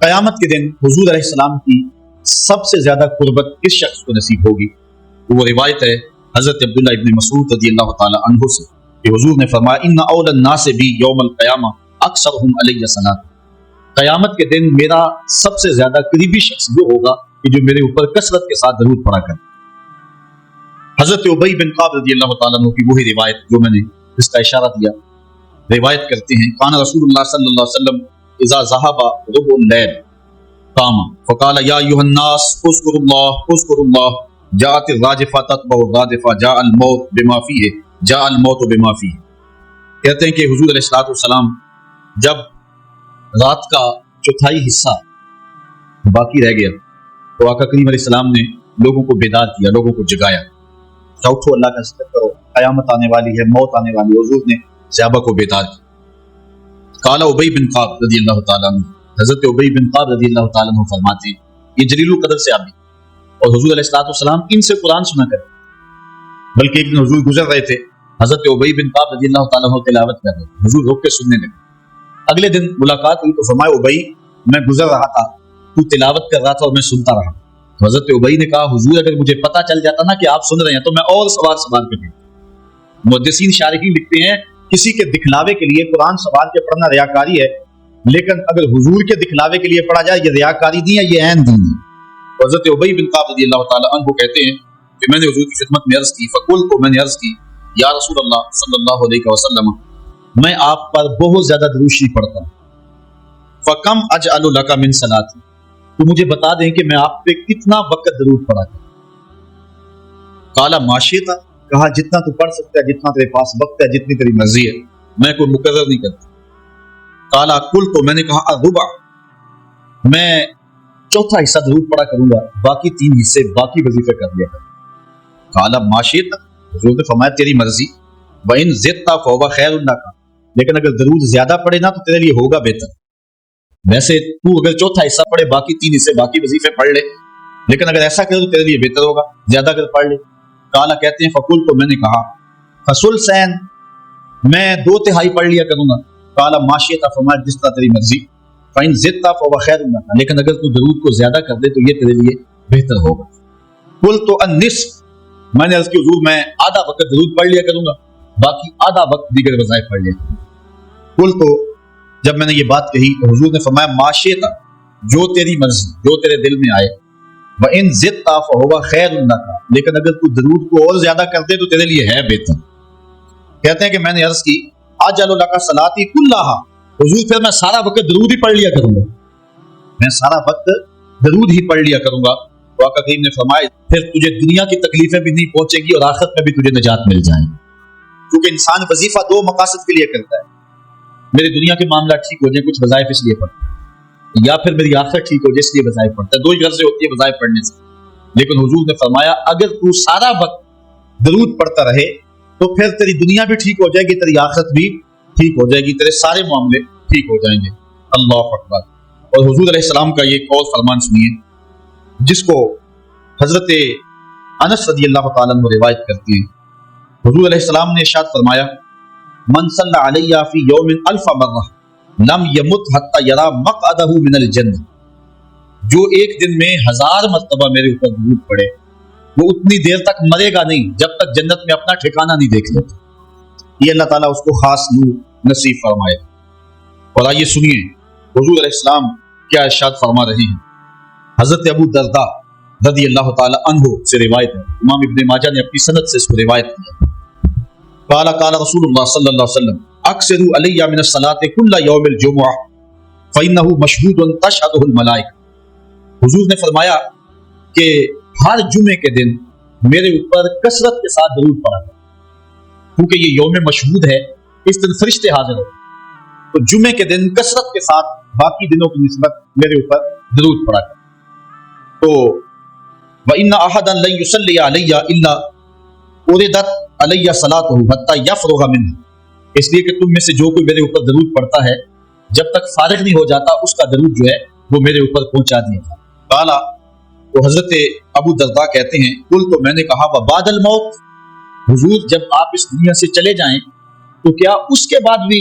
A: क़यामत के दिन हुजूर अलैहिस्सलाम की सबसे ज्यादा कुर्बत किस शख्स को नसीब होगी? वो रिवायत है हजरत अब्दुल्ला इब्न मसऊद रज़ियल्लाहु ताला अन्हु से कि हुजूर ने फरमाया इन्ना औलन नास बी यौमल क़यामा अक्सरहुम अलैया सलात, क़यामत के दिन मेरा सबसे ज्यादा करीबी शख्स वो होगा कि जो मेरे ऊपर कसरत के साथ दरूद पढ़ा करे। हजरत उबई बिन काब रज़ियल्लाहु ताला अन्हु की वही रिवायत जो मैंने इसका इशारा दिया, रिवायत करते हैं काना रसूलुल्लाह सल्लल्लाहु अलैहि वसल्लम इज़ा ज़हबा रुबुल लैल कामा फ़क़ाला या अय्युहन नास उज़्कुरुल्लाह जाअतिर राजिफा ततबउ रादिफा जाअल मौत बिमा फीहि जाअल मौत बिमा फीहि। कहते हैं कि हुजूर अलैहिस्सलातु वस्सलाम जब रात का चौथाई हिस्सा बाकी रह गया तो आका करीम अलैहिस्सलाम ने लोगों को बेदार किया, लोगों को जगाया, उठो अल्लाह का जिक्र करो, क़यामत आने वाली है, मौत आने वाली है। हुजूर ने सहाबा को बेदार किया। काला उबई बिन काब रज़ियल्लाहु ताला अन्हु, हज़रत उबई बिन काब रज़ियल्लाहु ताला अन्हु फरमाते हैं, ये जलीलुल कदर से आबी और हुजूर अलैहिस्सलाम इनसे कुरान सुना करते। बल्कि एक दिन हुजूर गुजर रहे थे, हज़रत उबई बिन काब रज़ियल्लाहु ताला अन्हु तिलावत कर रहे थे, हुजूर रोक के सुनने लगे। अगले दिन मुलाकात हुई तो फरमाया, उबई मैं गुजर रहा था, तू तिलावत कर रहा था और मैं सुनता रहा। तो हज़रत उबई ने कहा, हुजूर अगर मुझे पता चल जाता ना कि आप सुन रहे हैं तो मैं और सवार सवार कर देता। मुहद्दिसीन शारिहीन लिखते हैं, किसी के दिखलावे के लिए कुरान सवार के पढ़ना रियाकारी है, लेकिन अगर हुजूर के दिखलावे के लिए पढ़ा जाए ये रियाकारी नहीं है, ये ऐन दीन है। हज़रत उबई बिन काब रज़ियल्लाहु ताला अन्हु कहते हैं कि मैंने हुजूर की खिदमत में अर्ज की, फ़कुल तो मैंने अर्ज की, या रसूल अल्लाह सल्लल्लाहु अलैहि वसल्लम, मैं आप पर बहुत ज्यादा दुरूद शरीफ पढ़ता हूँ। फ़कम अजअलु लका मिन सलाती, तो मुझे बता दें कि मैं आप पे कितना वक्त दुरूद पढ़ा करूं। काला माशिता, कहा जितना तू पढ़ सकता है, जितना तेरे पास वक्त है, जितनी तेरी मर्जी है, मैं कोई मुकर्रर नहीं करता। काला कुल, तो मैंने कहा अरुबा, मैं चौथा हिस्सा दुरूद पढ़ा करूंगा, बाकी 3 हिस्से बाकी वजीफे कर लिया करूं। काला माशिता, हुजूर ने फरमाया तेरी मर्जी, व इन ज़िदता फहुवा खैरुन लका, लेकिन अगर दरूद ज्यादा पढ़े ना तो तेरे लिए होगा बेहतर। वैसे तू अगर चौथा हिस्सा पढ़े, बाकी 3 हिस्से बाकी वजीफे पढ़ ले, लेकिन अगर ऐसा करे तो तेरे लिए बेहतर होगा, ज्यादा अगर पढ़ ले। काला कहते हैं फकुल, तो मैंने कहा फसुल सैन, मैं 2/3 पढ़ लिया करूंगा। काला माशियता, फरमाया जिस तरह तेरी मर्जी, फाइन ज़िदता फहुवा खैरुन लका, लेकिन अगर तू दरूद को ज्यादा कर दे तो ये तेरे लिए बेहतर होगा। कुल तो अन्निस्फ, मैंने अर्ज की हुजूर मैं आधा वक्त दरूद पढ़ लिया करूंगा, बाकी आधा वक्त दीगर वज़ाइफ पढ़ लिया करूंगा। कुल तो जब मैंने ये बात कही तो हुजूर ने फरमाया माशियता, जो तेरी मर्जी, जो तेरे दिल में आए, व इन ज़िदता फहुवा खैरुन लका, लेकिन अगर तू दरूद को और ज्यादा कर दे तो तेरे लिए है बेहतर। कहते हैं कि मैंने अर्ज की अजअलु लका सलाती कुल्लाहा, हुजूर फिर मैं सारा वक्त दरूद ही पढ़ लिया करूंगा, मैं सारा वक्त दरूद ही पढ़ लिया करूंगा। तो आका करीम ने फरमाया फिर तुझे दुनिया की तकलीफें भी नहीं पहुंचेंगी और आखिरत में भी तुझे निजात मिल जाएगी। क्योंकि इंसान वजीफा 2 मकासद के लिए करता है, मेरी दुनिया के मामला ठीक हो जाए, कुछ वज़ाइफ इसलिए पढ़ता है, या फिर मेरी आखिरत ठीक हो जाए इसलिए वज़ाइफ पढ़ता है। 2 ही गर्ज़ें होती है वज़ाइफ पढ़ने से। लेकिन हुजूर ने फरमाया अगर तू सारा वक्त दरूद पढ़ता रहे तो फिर तेरी दुनिया भी ठीक हो जाएगी, तेरी आखिरत भी ठीक हो जाएगी, तेरे सारे मामले ठीक हो जाएंगे। अल्लाह अकबर। और हुजूर अलैहिस्सलाम का ये एक और फरमान सुनिए, जिसको हजरत अनस रज़ियल्लाहु ताला अन्हु रिवायत करती हैं। हुजूर अलैहिस्सलाम ने इरशाद फरमाया, मन सल्ला अलैया फी यौमिन अल्फ मर्रा लम यमुत हत्ता यरा मक़अदहु मिनल जन्नह, जो एक दिन में 1000 मर्तबा मेरे ऊपर दुरूद पड़े वो उतनी देर तक मरेगा नहीं जब तक जन्नत में अपना ठिकाना नहीं देख लेता। ये अल्लाह ताला उसको खास नूर नसीब फरमाए। और आइए सुनिए हुजूर अलैहिस्सलाम क्या इरशाद फरमा रहे हैं। हजरत अबू दरदा रज़ियल्लाहु ताला अन्हु से रिवायत है, इमाम इब्ने माजा ने अपनी सनद से इसको रिवायत किया। काला काला रसूलुल्लाह सल्लल्लाहु अलैहि वसल्लम अक्सरू अलैया मिन अस्सलाति कुल्ला यौमिल जुमुअह फइन्नहु मशहूदुन तशहदुहुल मलाइका। हुजूर ने फरमाया कि हर जुमे के दिन मेरे ऊपर कसरत के साथ दरूद पढ़ा करो, क्योंकि ये यौम मशहूद है, इस दिन फरिश्ते हाजिर होते, तो जुमे के दिन कसरत के साथ बाकी दिनों की निस्बत मेरे ऊपर दरूद पढ़ा करो। तो व इन्ना अहदन लन युसल्ली अलैया इल्ला उरिदत अलैया सलातुहु हत्ता यफरुगा मिन्हु, इसलिए कि तुम में से जो कोई मेरे ऊपर दरूद पढ़ता है जब तक फारिग नहीं हो जाता उसका दरूद जो है वो मेरे ऊपर पहुंचा दिया जाता। काला तो हजरत अबू दरदा कहते हैं कुल तो मैंने कहा व बादल मौत, हुजूर जब आप इस दुनिया से चले जाएं तो क्या उसके बाद भी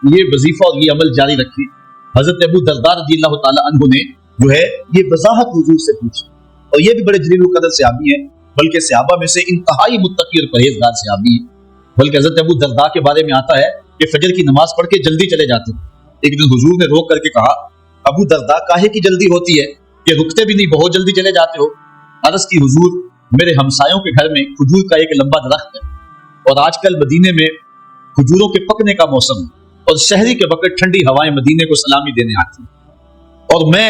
A: ये वजीफा और ये अमल जारी रखें। हजरत अबू दरदा रज़ियल्लाहु ताला अन्हु ने जो है ये वजाहत हुजूर से पूछी, और ये भी बड़े जलील कदर सहाबी हैं, बल्कि सहाबा में से इंतहाई मुत्तकी और परहेजगार सहाबी हैं। बल्कि हजरत अबू दरदा के बारे में आता है कि फजर की नमाज पढ़ के जल्दी चले जाते थे। एक दिन हुजूर ने रोक करके कहा, अबू दरदा काहे की जल्दी होती है कि रुकते भी नहीं, बहुत जल्दी चले जाते हो। अर्ज की हुजूर मेरे हमसायों के घर में खजूर का एक लंबा दरख्त है और आजकल मदीने में खजूरों के पकने का मौसम है और शहरी के वक्त ठंडी हवाएं मदीने को सलामी देने आती हैं, और मैं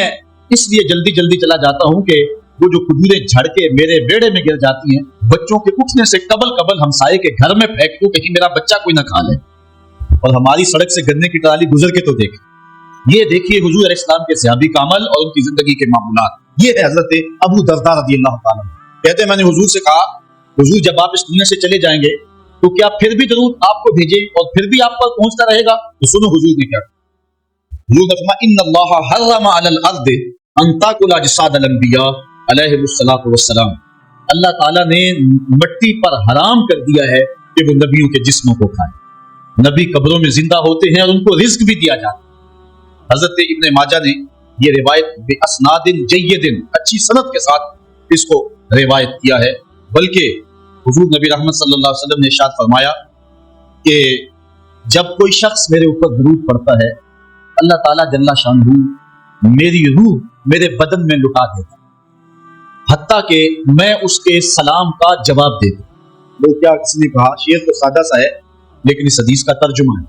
A: इसलिए जल्दी जल्दी चला जाता हूं कि वो जो खजूरें झड़ के मेरे बेड़े में गिर जाती हैं, बच्चों के उठने से कबल हमसाये के घर में फेंक दूं कहीं मेरा बच्चा कोई ना खा ले। और हमारी सड़क से गन्ने की ट्राली गुजर के तो देखे। ये देखिए हुजूर अलैहिस्सलाम के सहाबी का अमल और उनकी जिंदगी के मामूलात। ये है हजरत अबू दरदा रज़ियल्लाहु ताला। कहते हैं मैंने हुजूर से कहा, हुजूर जब आप इस दुनिया से चले जाएंगे تو क्या फिर भी दरूद आपको भेजे और फिर भी आप पर पहुंचता रहेगा? तो सुनो हुजूर ने क्या कहा। हुजूर ने फरमाया इन्नल्लाह हर्रम अलल अर्द अन ताकुल अजसाद अल अंबिया अलैहिमुस्सलातु वस्सलाम, अल्लाह ताला ने मिट्टी पर हराम कर दिया है कि वो नबियों के जिस्मों को खाए। नबी कब्रों में जिंदा होते हैं और उनको रिज्क भी दिया जाता है। हजरत इब्ने माजा ने ये रिवायत बिअस्नादिन जय्यदिन, अच्छी सनद के साथ इसको रिवायत किया है। बल्कि हुजूर नबी रहमत सल्लल्लाहु अलैहि वसल्लम ने इरशाद फरमाया कि जब कोई शख्स मेरे ऊपर दरूद पढ़ता है, अल्लाह ताला जल्ला शानहू मेरी रूह मेरे बदन में लुटा देता, हत्ता कि मैं उसके सलाम का जवाब देता। वो क्या किसी ने कहा, शेर तो सादा सा है लेकिन इस हदीस का तर्जुमा है।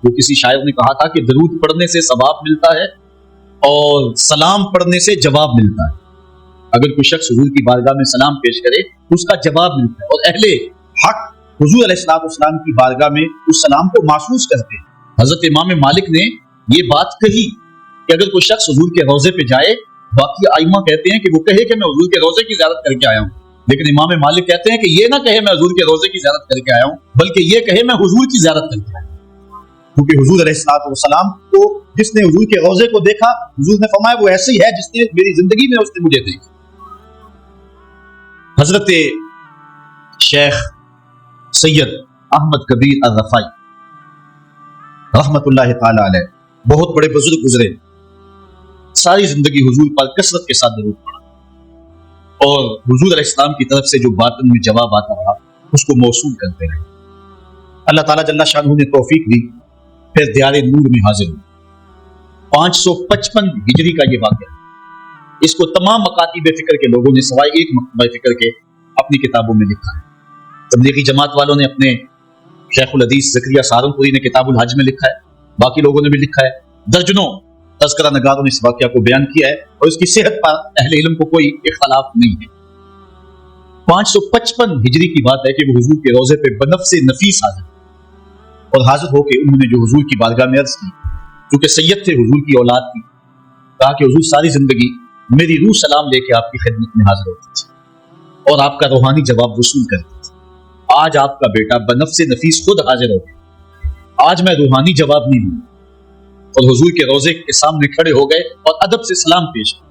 A: वो किसी शायर ने कहा था कि दरूद पढ़ने से सवाब मिलता है और सलाम पढ़ने से जवाब मिलता है। अगर कोई शख्स हुजूर की बारगाह में सलाम पेश करे तो उसका जवाब मिलता है, और अहले हक हुजूर अलैहिस्सलाम की बारगाह में उस सलाम को महसूस करते हैं। हजरत इमाम मालिक ने ये बात कही कि अगर कोई शख्स हुजूर के रोजे पे जाए, बाकी आइमा कहते हैं कि वो कहे कि मैं हुजूर के रोजे की ज़ियारत करके आया हूँ, लेकिन इमाम मालिक कहते हैं कि ये ना कहे मैं हुजूर के रोजे की ज़ियारत करके आया हूँ, बल्कि ये कहे मैं हुजूर की ज़ियारत करके आया हूँ। क्योंकि हुजूर अलैहिस्सलाम को जिसने हुजूर के रोजे को देखा, हुजूर ने फरमाया वो ऐसे ही है जिसने मेरी जिंदगी में उसने मुझे देखा। हजरत शेख सैयद अहमद कबीर अर-रफ़ाई रहमतुल्लाह ताला अलैह बहुत बड़े बुजुर्ग गुजरे, सारी जिंदगी हुजूर पर कसरत के साथ दरूद पढ़ा और हुजूर अलैहिस्सलाम की तरफ से जो बातन में जवाब आता रहा उसको मौसूल करते रहे। अल्लाह ताला जल्ला शानहू ने तौफीक दी, फिर दियारे नूर में हाजिर हुए। 555 हिजरी का ये वाक़या, इसको तमाम मकातिब फिक्र के लोगों ने सवाए एक मकतबा फिक्र के अपनी किताबों में लिखा है। तबलीगी जमात वालों ने अपने शेखुल हदीस ज़करिया सहारनपुरी ने किताबुल हज में लिखा है, बाकी लोगों ने भी लिखा है। दर्जनों तज़किरा नगारों ने इस वाक़या को बयान किया है और इसकी सेहत पर अहले इल्म को कोई इख्तलाफ नहीं है। 555 हिजरी की बात है कि वो हुजूर के रोजे पे बनफ़्से नफीस हाजिर और हाजिर होकर उन्होंने जो हुजूर की बारगाह में अर्ज की, क्योंकि सैयद थे हुजूर की औलाद की, कहा कि हुजूर सारी जिंदगी मेरी रूह सलाम लेके आपकी खिदमत में हाजिर होती थी और आपका रूहानी जवाब वसूल करती थी। आज आपका बेटा बनफ़्से नफीस खुद हाजिर हो गया, आज मैं रूहानी जवाब नहीं दूँ। और हुजूर के रोजे के सामने खड़े हो गए और अदब से सलाम पेश किया।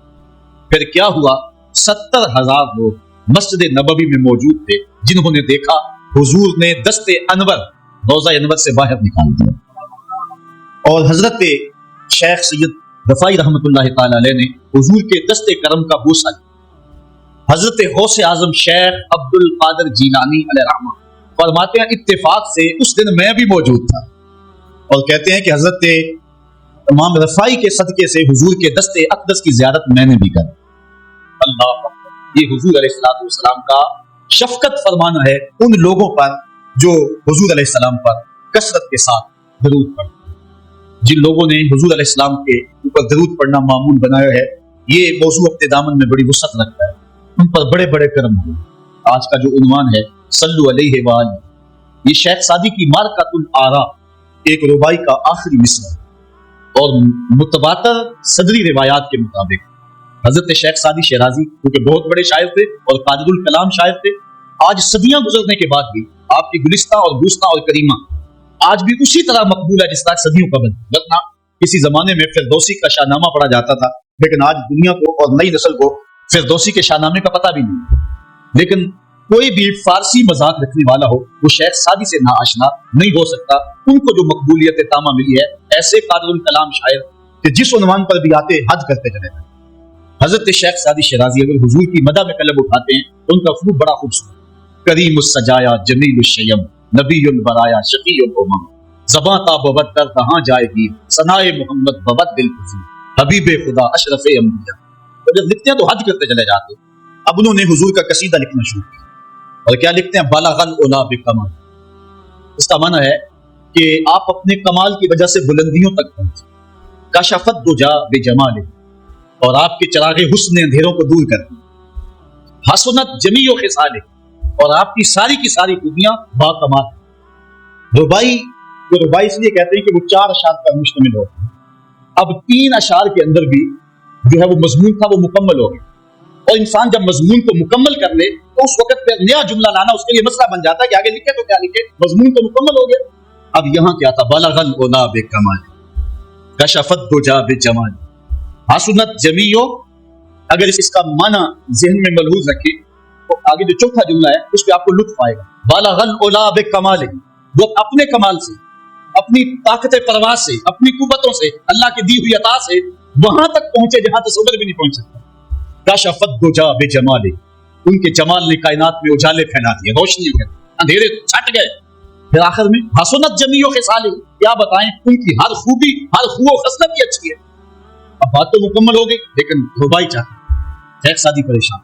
A: फिर क्या हुआ, 70,000 लोग मस्जिद नबवी में मौजूद थे जिन्होंने देखा हुजूर ने दस्ते अनवर रोज़ा अनवर से बाहर निकाल दिया और हजरत शेख सैयद रफ़ाई रहमतुल्लाह ताला अलैह ने हुजूर के दस्ते करम का बोसा लिया। हजरत गौसे आजम शेख अब्दुल कादिर जीलानी अलैहिर्रहमा फरमाते हैं इत्तेफाक से उस दिन मैं भी मौजूद था और कहते हैं कि हजरत इमाम रफ़ाई के सदके से हुजूर के दस्ते अक़दस की ज़ियारत मैंने भी कर। अल्लाह, ये हुजूर अलैहिस्सलाम का शफ़क़त फरमाना है उन लोगों पर जो हुजूर अलैहिस्सलाम पर कसरत के साथ दरूद पढ़ते हैं। जिन लोगों ने हुजूर अलैहिस्सलाम के ऊपर दरूद पढ़ना मामूल बनाया है, ये मौजू अपने दामन में बड़ी वसअत रखता है, उन पर बड़े बड़े करम हुए। आज का जो उन्वान है सल्लु अलैहि व आलिहि, ये शेख सादी की मारकातुल आरा एक रुबाई का आखिरी मिसरा और मुतवातर सदरी रिवायात के मुताबिक हजरत शेख सादी शिराजी, क्योंकि बहुत बड़े शायर थे और कादिरुल कलाम शायर थे, आज सदियां गुजरने के बाद भी आपकी गुलिस्ता और गुस्ता और करीमा आज भी उसी तरह मकबूल है जिस तरह सदियों कबल। वरना किसी जमाने में फिरदौसी का शाहनामा पढ़ा जाता था, लेकिन आज दुनिया को और नई नस्ल को फिरदौसी के शाहनामे का पता भी नहीं। लेकिन कोई भी फारसी मजाक रखने वाला हो वो शेख सादी से ना आशना नहीं हो सकता। उनको जो मकबूलियत तामा मिली है, ऐसे कादिरुल कलाम शायर कि जिस उन्वान पर भी आते हद करते चले जाते। हजरत शेख सादी शिराजी अगर हुजूर की मदा में कलम उठाते हैं तो उनका उसलूब बड़ा खूबसूरत, करीमुस सजाया जमीलुश शयम नबीयुल बराया शफीउल उमम ज़बां ता बवत दर कहां जाएगी सनाए मोहम्मद बवत दिल खुशी हबीबे खुदा अशरफे अंबिया। तो जब लिखते हैं तो हद करते चले जाते। अब उन्होंने हुजूर का कसीदा लिखना शुरू किया और क्या लिखते हैं, बलगल उला बिकमाल। इसका माना है कि आप अपने कमाल की वजह से बुलंदियों तक पहुंचे। कशफत दुजा बेजमाल, और आपके चरागे हुस्न अंधेरों को दूर कर दी। हसनत जमीओ खिसाले, और आपकी सारी की सारी खूबियां बाकमाल। रुबाई जो रुबाई इसलिए कहते हैं कि वो 4 अशार पर मुश्तमिल होता है। अब 3 अशार के अंदर भी जो है वो मजमून था वो मुकम्मल हो गया اور انسان جب مضمون کو مکمل کر لے تو اس وقت پہ نیا جملہ لانا اس کے لیے مسئلہ بن جاتا ہے کہ آگے لکھے تو کیا لکھے، مضمون تو مکمل ہو گیا۔ اب یہاں کیا تھا، بلغ العلا بکمال کشفت الدجی بجمال حسنت جمیع، اگر اس کا معنی ذہن میں ملحوظ رکھے تو آگے جو چوتھا جملہ ہے اس پہ آپ کو لطف آئے گا۔ بلغ العلا بکمال، وہ اپنے کمال سے، اپنی طاقت پرواز سے، اپنی قوتوں سے، اللہ کی دی ہوئی عطا سے وہاں تک پہنچے جہاں تصور بھی نہیں پہنچ سکتا۔ کشفت الدجی بجمال، ان کے جمال نے کائنات میں اجالے پھیلا دیے، روشنی پھیلا، اندھیرے چھٹ گئے۔ پھر آخر میں حسنت جمیع خصالہ، کیا بتائیں ان کی ہر خوبی، ہر خو و خصلت بھی اچھی ہے۔ اب بات تو مکمل ہو گئی لیکن ربائی چاہتے شیخ سادی پریشان،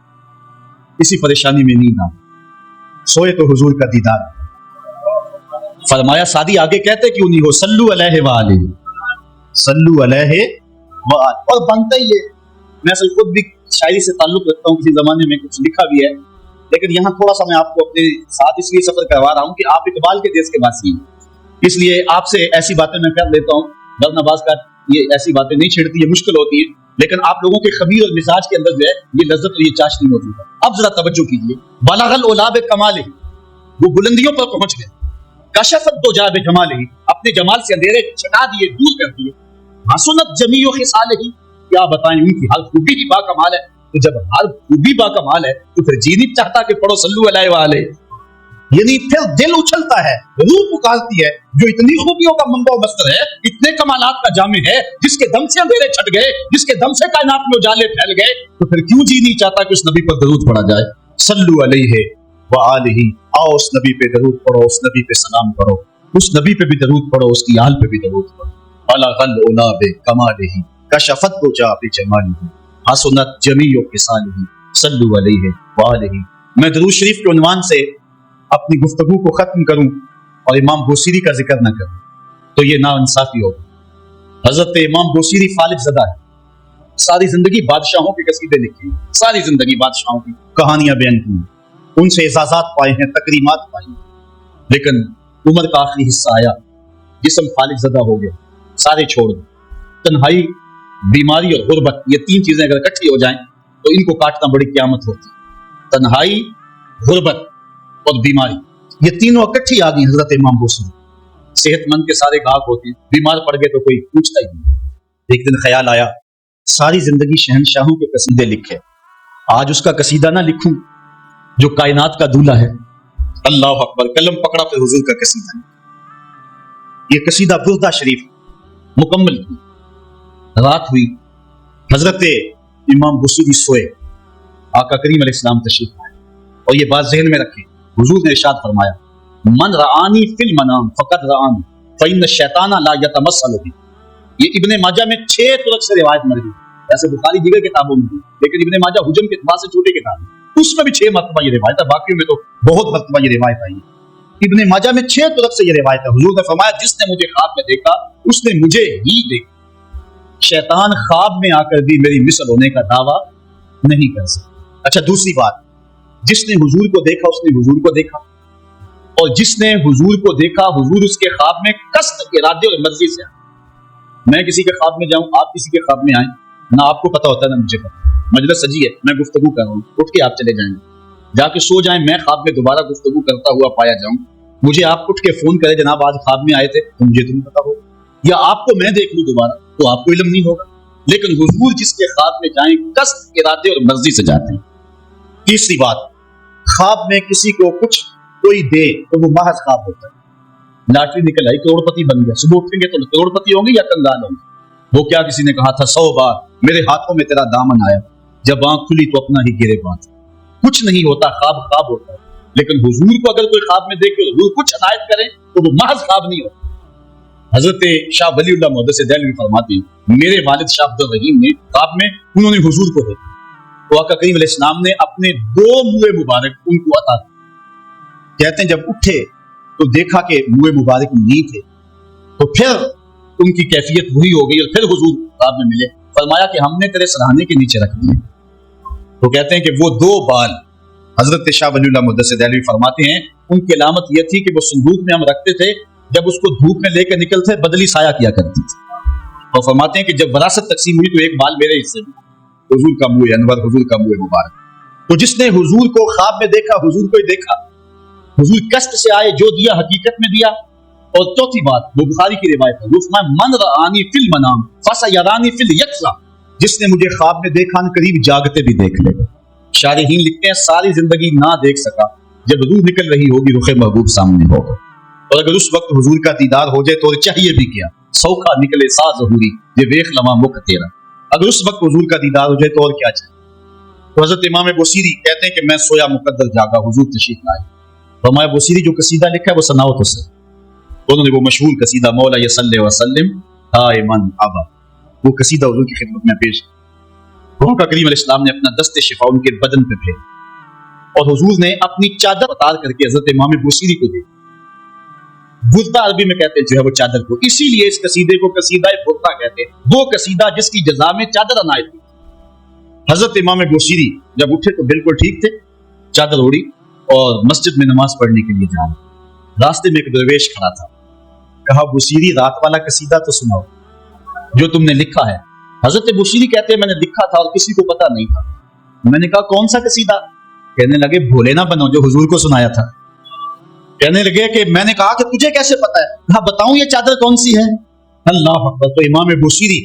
A: اسی پریشانی میں نیند آ سوئے تو حضور کا دیدار، فرمایا سادی آگے کہتے کیوں نہیں ہو، صلو علیہ وآلہ، صلو علیہ وآلہ، اور بنتا ہی ہے۔ میں اصل خود بھی شاعری سے تعلق رکھتا ہوں، کسی زمانے میں کچھ لکھا بھی ہے، لیکن یہاں تھوڑا سا میں آپ کو اپنے ساتھ اس لیے سفر کروا رہا ہوں کہ آپ اقبال کے دیس کے واسی ہیں، اس لیے آپ سے ایسی باتیں میں کر لیتا ہوں، ورنہ باز کا یہ ایسی باتیں نہیں چھڑتی، یہ مشکل ہوتی ہے، لیکن آپ لوگوں کے خبیر اور مزاج کے اندر جو ہے یہ لذت اور یہ چاشنی موجود ہے۔ اب ذرا توجہ کیجیے، بلغ العلا بکمالہ، وہ بلندیوں پر پہنچ گئے، کشفت الدجی بجمالہ، اپنے جمال سے اندھیرے چھٹا دیے، دور کر دیے، حسنت جمیع خصالہ، کیا بتائیں ان کی ہر خوبی ہی با کمال ہے۔ تو جب ہر خوبی با کمال ہے تو پھر جی نہیں چاہتا کہ پڑھو صلو علیہ وآلہ، یعنی پھر دل اچھلتا ہے، روح پکارتی ہے، جو اتنی خوبیوں کا منبع و مصدر ہے، اتنے کمالات کا جامع ہے، جس کے دم سے اندھیرے چھٹ گئے، جس کے دم سے کائنات میں اجالے پھیل گئے، تو پھر کیوں جی نہیں چاہتا کہ اس نبی پر درود پڑھا جائے، صلو علیہ وآلہ، آؤ اس نبی پہ درود پڑھو، اس نبی پہ سلام پڑھو، اس نبی پہ بھی درود پڑھو، اس کی آل پہ بھی درود پڑھو۔ بلغ العلا بکمالہ کشفت الدجی بجمالہ حسنت جمیع خصالہ صلو علیہ وآلہ۔ میں درود شریف کے عنوان سے اپنی گفتگو کو ختم کروں اور امام بوصیری کا ذکر نہ کروں تو یہ ناانصافی ہوگی۔ حضرت امام بوصیری فالج زدہ ہے، ساری زندگی بادشاہوں کے قصیدے لکھے، ساری زندگی بادشاہوں کی کہانیاں بیان کی، ان سے اعزازات پائے ہیں، تکریمات پائی ہیں، لیکن عمر کا آخری حصہ آیا، جسم فالج زدہ ہو گیا، سارے چھوڑ دیں۔ تنہائی، بیماری اور غربت، یہ تین چیزیں اگر اکٹھی ہو جائیں تو ان کو کاٹنا بڑی قیامت ہوتی ہے۔ تنہائی، غربت اور بیماری، یہ تینوں اکٹھی آ گئی حضرت امام بوصیری۔ صحت مند کے سارے گاہک ہوتے ہیں، بیمار پڑ گئے تو کوئی پوچھتا ہی نہیں۔ ایک دن خیال آیا ساری زندگی شہنشاہوں کے قصیدے لکھے، آج اس کا قصیدہ نہ لکھوں جو کائنات کا دولہ ہے۔ اللہ اکبر، قلم پکڑا پھر حضور کا قصیدہ، یہ قصیدہ بردہ شریف مکمل کی۔ رات ہوئی، حضرت امام بوصیری سوئے، آقا کریم علیہ السلام تشریف لائے، اور یہ بات ذہن میں رکھیں، حضور نے ارشاد فرمایا من رآنی فی المنام فقد رآنی فإن الشیطان لا یتمثل بی۔ یہ ابن ماجہ میں 6 طرق سے روایت مل گئی، ایسے بخاری دیگر کتابوں میں، لیکن ابن ماجہ حجم کے اعتبار سے چھوٹی کتاب ہے، اس میں بھی 6 مرتبہ یہ روایت ہے، باقیوں میں تو بہت مرتبہ یہ روایت آئی ہے۔ ابن ماجہ میں 6 طرق سے یہ روایت ہے، حضور نے فرمایا جس نے مجھے خواب میں دیکھا اس نے مجھے ہی دیکھا، شیطان خواب میں آ کر بھی میری مثل ہونے کا دعویٰ نہیں کر سکتا۔ اچھا دوسری بات، جس نے حضور کو دیکھا اس نے حضور کو دیکھا، اور جس نے حضور کو دیکھا حضور اس کے خواب میں قصد، ارادے اور مرضی سے آئے۔ میں کسی کے خواب میں جاؤں، آپ کسی کے خواب میں آئیں، نہ آپ کو پتا ہوتا ہے نہ مجھے پتا، مجلس سجی ہے، میں گفتگو کر رہا ہوں، اٹھ کے آپ چلے جائیں گے، جا کے سو جائیں، میں خواب میں دوبارہ گفتگو کرتا ہوا پایا جاؤں، مجھے آپ اٹھ کے فون کرے جناب آج خواب میں آئے تھے تو مجھے تو نہیں پتا ہوگا، یا آپ کو میں دیکھ لوں دوبارہ تو آپ کو علم نہیں ہوگا، لیکن حضور جس کے خواب میں جائیں قصد، ارادے اور مرضی سے جاتے ہیں۔ تیسری بات، خواب میں کسی کو کچھ کوئی دے تو وہ محض خواب ہوتا ہے۔ لاٹری نکل آئی، کروڑ پتی بن گیا، صبح اٹھیں گے تو کروڑ پتی ہوں گے یا کنگال ہوں گے؟ وہ کیا کسی نے کہا تھا 100 بار میرے ہاتھوں میں تیرا دامن آیا، جب آنکھ کھلی تو اپنا ہی گرے بات۔ کچھ نہیں ہوتا، خواب خواب ہوتا ہے، لیکن حضور کو اگر کوئی خواب میں دیکھے حضور کچھ عنایت کرے تو وہ محض خواب نہیں ہوتا۔ حضرت شاہ ولی اللہ محدث دہلوی فرماتے ہیں میرے والد شاہ عبد الرحیم نے خواب میں انہوں نے حضور کو دیکھا، تو آقا کریم علیہ السلام نے اپنے 2 منہ مبارک ان کو عطا کیے۔ کہتے ہیں جب اٹھے تو دیکھا کہ منہ مبارک نہیں تھے، تو پھر ان کی کیفیت وہی ہو گئی، اور پھر حضور خواب میں ملے، فرمایا کہ ہم نے تیرے سرہانے کے نیچے رکھ دیے۔ تو کہتے ہیں کہ وہ 2 بال حضرت شاہ ولی اللہ محدث دہلوی فرماتے ہیں ان کی علامت یہ تھی کہ وہ صندوق میں ہم رکھتے تھے، جب اس کو دھوپ میں لے کے نکلتے بدلی سایہ کیا کرتی تھی، اور فرماتے ہیں کہ جب وراثت تقسیم ہوئی تو ایک بال میرے حصے میں، हुजूर का मुँह अनवर, हुजूर का मुँह मुबारक। तो जिसने हुजूर को ख्वाब में देखा, हुजूर को ही देखा, हुजूर कष्ट से आए, जो दिया हकीकत में दिया। और चौथी बात, वो बुखारी की रिवायत है, मन रआनी फिल मनाम फसयरानी फिल यक्सा, जिसने मुझे ख्वाब में देखा न करीब जागते भी देख लेगा। शारिहीन लिखते हैं सारी जिंदगी ना देख सका, जब रूह निकल रही होगी रुखे महबूब सामने होगा। और अगर उस वक्त हुजूर का दीदार हो जाए तो चाहिए भी क्या, सौखा निकले सा ज़हूरी ये वेख लमा मुख तेरा। अगर उस वक्त हुजूर का दीदार हो जाए तो और क्या चाहिए। तो हजरत इमाम बुसीरी कहते हैं कि मैं सोया मुकद्दर जागा, हुजूर तशरीफ लाए। तो हमारे बुसीरी जो कसीदा लिखा है वो सनावत से, उन्होंने वो मशहूर कसीदा मौला यसल्ले वसल्लिम दाइमन अबा, वो कसीदा हुजूर की खिदमत में पेश। उनका करीम अलैहिस्सलाम ने अपना दस्ते शिफा उनके बदन पे फेरा और हुजूर ने अपनी चादर उतार करके हजरत इमाम बुसीरी को दी। बुर्दा अरबी में कहते हैं जो है वो चादर को, इसीलिए इस कसीदे को कसीदा बुर्दा कहते हैं, वो कसीदा जिसकी जजा में चादर अनायत हुई। हजरत इमाम बुसीरी जब उठे तो बिल्कुल ठीक थे, चादर ओढ़ी और मस्जिद में नमाज पढ़ने के लिए जा रहे। रास्ते में एक दरवेश खड़ा था, कहा बुसीरी रात वाला कसीदा तो सुनाओ जो तुमने लिखा है। हजरत बुसीरी कहते हैं मैंने लिखा था और किसी को पता नहीं था। मैंने कहा कौन सा कसीदा? कहने लगे भोले ना बनो, जो हुजूर को सुनाया था। कहने लगे कि मैंने कहा कि तुझे कैसे पता है? कहा बताऊं ये चादर कौन सी है? अल्लाह अकबर। तो इमाम बुसीरी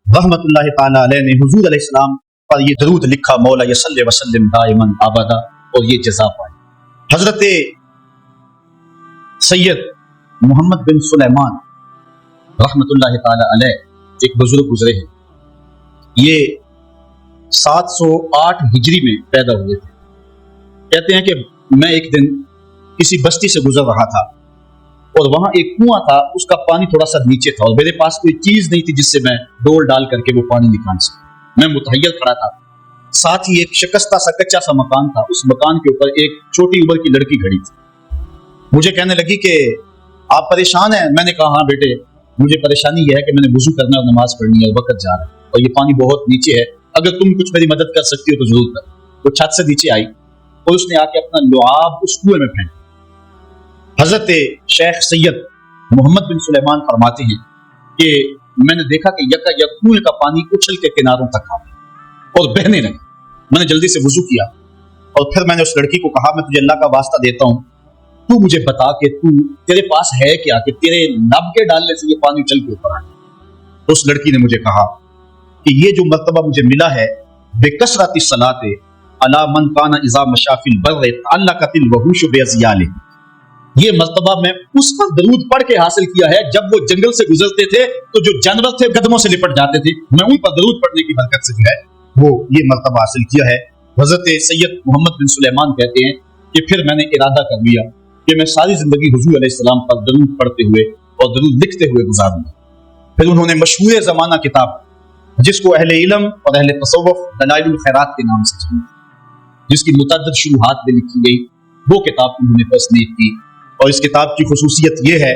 A: रहमतुल्लाह ताला अलैह ने हुजूर अलैहिस्सलाम पर ये दरूद लिखा, मौला यसल्ले वसल्लिम दाइमन अबदा, और ये जज़ा पाई। हजरत सैयद मोहम्मद बिन सुलेमान रहमतुल्लाह ताला अलैह एक बुजुर्ग गुजरे हैं। ये 708 हिजरी में पैदा हुए थे। कहते हैं कि मैं एक दिन किसी बस्ती से गुजर रहा था और वहां एक कुआं था, उसका पानी थोड़ा सा नीचे था और मेरे पास कोई चीज नहीं थी जिससे मैं डोल डाल करके वो पानी निकाल सकूं। मैं मुतहय्यर खड़ा था, साथ ही एक शिकस्ता सा कच्चा सा मकान था, उस मकान के ऊपर एक छोटी उम्र की लड़की खड़ी थी। मुझे कहने लगी कि आप परेशान हैं? मैंने कहा हाँ बेटे, मुझे परेशानी यह है कि मैंने वुजू करना और नमाज पढ़नी है और वक्त जा रहा है और ये पानी बहुत नीचे है, अगर तुम कुछ मेरी मदद कर सकती हो तो जरूर कर। वो छत से नीचे आई और उसने आके अपना लुआब उस कुएं में फेंका। हजरत शेख सैयद मोहम्मद बिन सुलेमान फरमाते हैं कि मैंने देखा कि यकायक कुएं का पानी उछल के किनारों तक आ गया और बहने लगा। मैंने जल्दी से वुजू किया और फिर मैंने उस लड़की को कहा मैं तुझे अल्लाह का वास्ता देता हूँ, तू मुझे बता कि तेरे पास है क्या कि तेरे नब के डालने से ये पानी उछल के ऊपर आ गया। तो उस लड़की ने मुझे कहा कि ये जो मर्तबा मुझे मिला है बेकसरत सलाते अला मन काना इज़ा मशाफिल बर्र तअल्लक़तिल वहूश बिअज़याले, ये मर्तबा मैं उस पर दरूद पढ़ के हासिल किया है जब वो जंगल से गुजरते थे तो जो जानवर थे कदमों से लिपट जाते थे, मैं उन पर दरूद पढ़ने की बरकत से जो है वो ये मर्तबा हासिल किया है। हजरत सैयद मोहम्मद बिन सुलेमान कहते हैं कि फिर मैंने इरादा कर लिया कि मैं सारी जिंदगी हुजूर अलैहिस्सलाम पर दरूद पढ़ते हुए और दरूद लिखते हुए गुजारूंगा। फिर उन्होंने मशहूर ज़माना किताब जिसको अहले इल्म और अहले तसव्वुफ दलाइलुल खैरात के नाम से जाना, जिसकी मुतअद्दिद शुरूहात में लिखी गई, वो किताब उन्होंने तस्नीफ की। और इस किताब की खुसूसियत ये है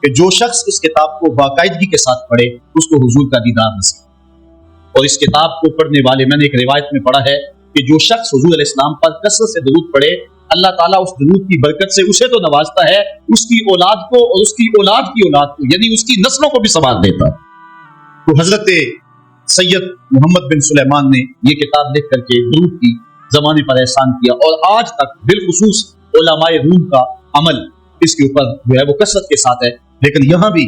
A: कि जो शख्स इस किताब को बाकायदगी के साथ पढ़े उसको हुजूर का दीदार नसीब। और इस किताब को पढ़ने वाले, मैंने एक रिवायत में पढ़ा है कि जो शख्स हुजूर अलैहिस्सलाम पर कसरत से दरूद पढ़े, अल्लाह ताला उस दरूद की बरकत से उसे तो नवाजता है, उसकी औलाद को और उसकी औलाद की औलाद को, यानी उसकी नस्लों को भी संवार देता है। तो हजरत सैयद मोहम्मद बिन सुलेमान ने ये किताब लिख करके दरूद की जमाने पर एहसान किया और आज तक बिलखुसूस उलमाए रूम का अमल इसके ऊपर जो है वो कसरत के साथ है। लेकिन यहाँ भी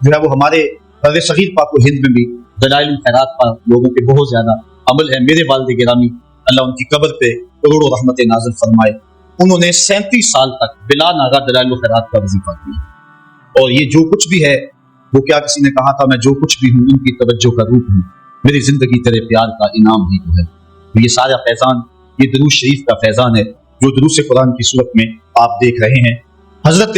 A: जो है वो हमारे बर्रे सगीर पाक हिंद में भी दलाइलुल खैरात पर लोगों के बहुत ज्यादा अमल है। मेरे वालिद गिरामी अल्लाह उनकी कब्र पे करोड़ों रहमत नाज़िल फरमाए, उन्होंने 37 साल तक बिला नागा दलाइलुल खैरात का वजीफा किया। और ये जो कुछ भी है वो क्या किसी ने कहा था, मैं जो कुछ भी हूँ उनकी तवज्जो का रूप हूँ, मेरी जिंदगी तेरे प्यार का इनाम ही तो है। ये सारा फैजान ये दुरूद शरीफ का फैजान है जो दुरूद कुरान की सूरत में आप देख रहे हैं। हजरत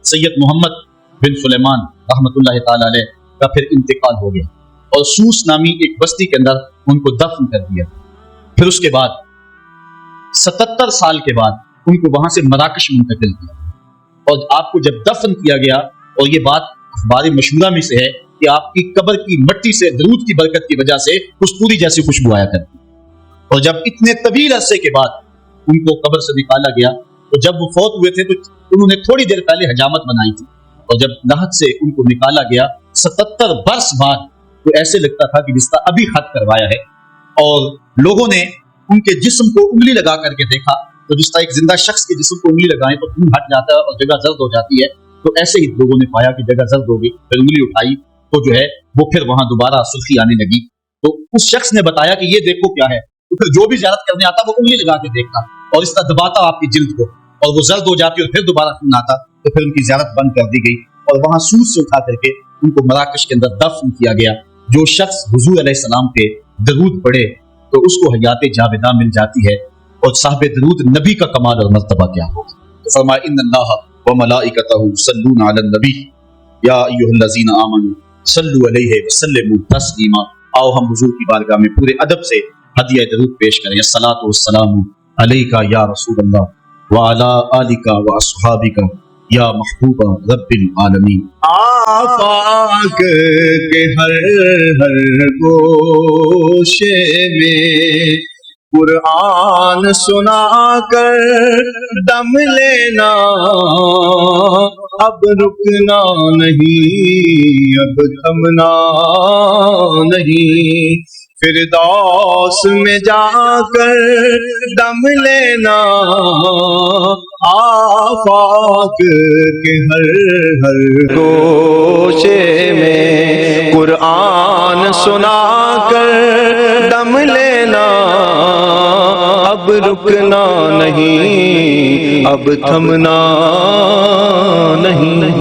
A: सैयद मोहम्मद बिन सुलेमान रहमतुल्लाह ताला अलैह का फिर इंतकाल हो गया और सूस नामी एक बस्ती के अंदर उनको दफन कर दिया। फिर उसके बाद 77 साल के बाद उनको वहां से मराकश मुंतकिल किया और आपको जब दफन किया गया, और ये बात अखबार मशहूरा में से है कि आपकी कब्र की मट्टी से दरूद की बरकत की वजह से कस्तूरी जैसी खुशबू आया करती। और जब इतने तवील अरसे के बाद उनको कब्र से निकाला गया तो जब वो फौत हुए थे तो उन्होंने थोड़ी देर पहले हजामत बनाई थी और जब लहद से उनको निकाला गया 77 बरस बाद तो ऐसे लगता था कि रिश्ता अभी खत्म करवाया है। اور لوگوں نے ان کے جسم کو انگلی لگا کر کے دیکھا، تو جس طرح ایک زندہ شخص کے جسم کو انگلی لگائیں تو خون ہٹ جاتا ہے اور جگہ زرد ہو جاتی ہے، تو ایسے ہی لوگوں نے پایا کہ جگہ زرد ہو گئی، پھر انگلی اٹھائی تو جو ہے وہ پھر وہاں دوبارہ سرخی آنے لگی۔ تو اس شخص نے بتایا کہ یہ دیکھو کیا ہے، تو پھر جو بھی زیارت کرنے آتا وہ انگلی لگا کے دیکھتا اور اس طرح دباتا آپ کی جلد کو، اور وہ زرد ہو جاتی اور پھر دوبارہ خون آتا، تو پھر ان کی زیارت بند کر دی گئی اور وہاں سور سے اٹھا کر کے ان کو مراکش کے اندر دفن کیا گیا۔ جو شخص حضور علیہ السلام پہ درود پڑھے تو اس کو حیات جاودہ مل جاتی ہے، اور صاحب درود نبی کا کمال اور مرتبہ کیا ہوگا۔ تو فرمایا ان اللہ وملائکتہ یصلون علی النبی یا ایھا الذین آمنوا صلوا علیہ وسلموا تسلیما۔ آؤ ہم حضور کی بارگاہ میں پورے ادب سے ہدیہ درود پیش کریں۔ الصلاۃ والسلام علیک یا رسول اللہ وعلی آلک واصحابک یا محبوب رب العالمین۔
B: آفاق کے ہر گوشے میں قرآن سنا کر دم لینا، اب رکنا نہیں، اب تھمنا نہیں، فردوس میں جا کر دم لینا، آفاق کے ہر گوشے میں قرآن سنا کر دم لینا، اب رکنا نہیں، اب تھمنا نہیں۔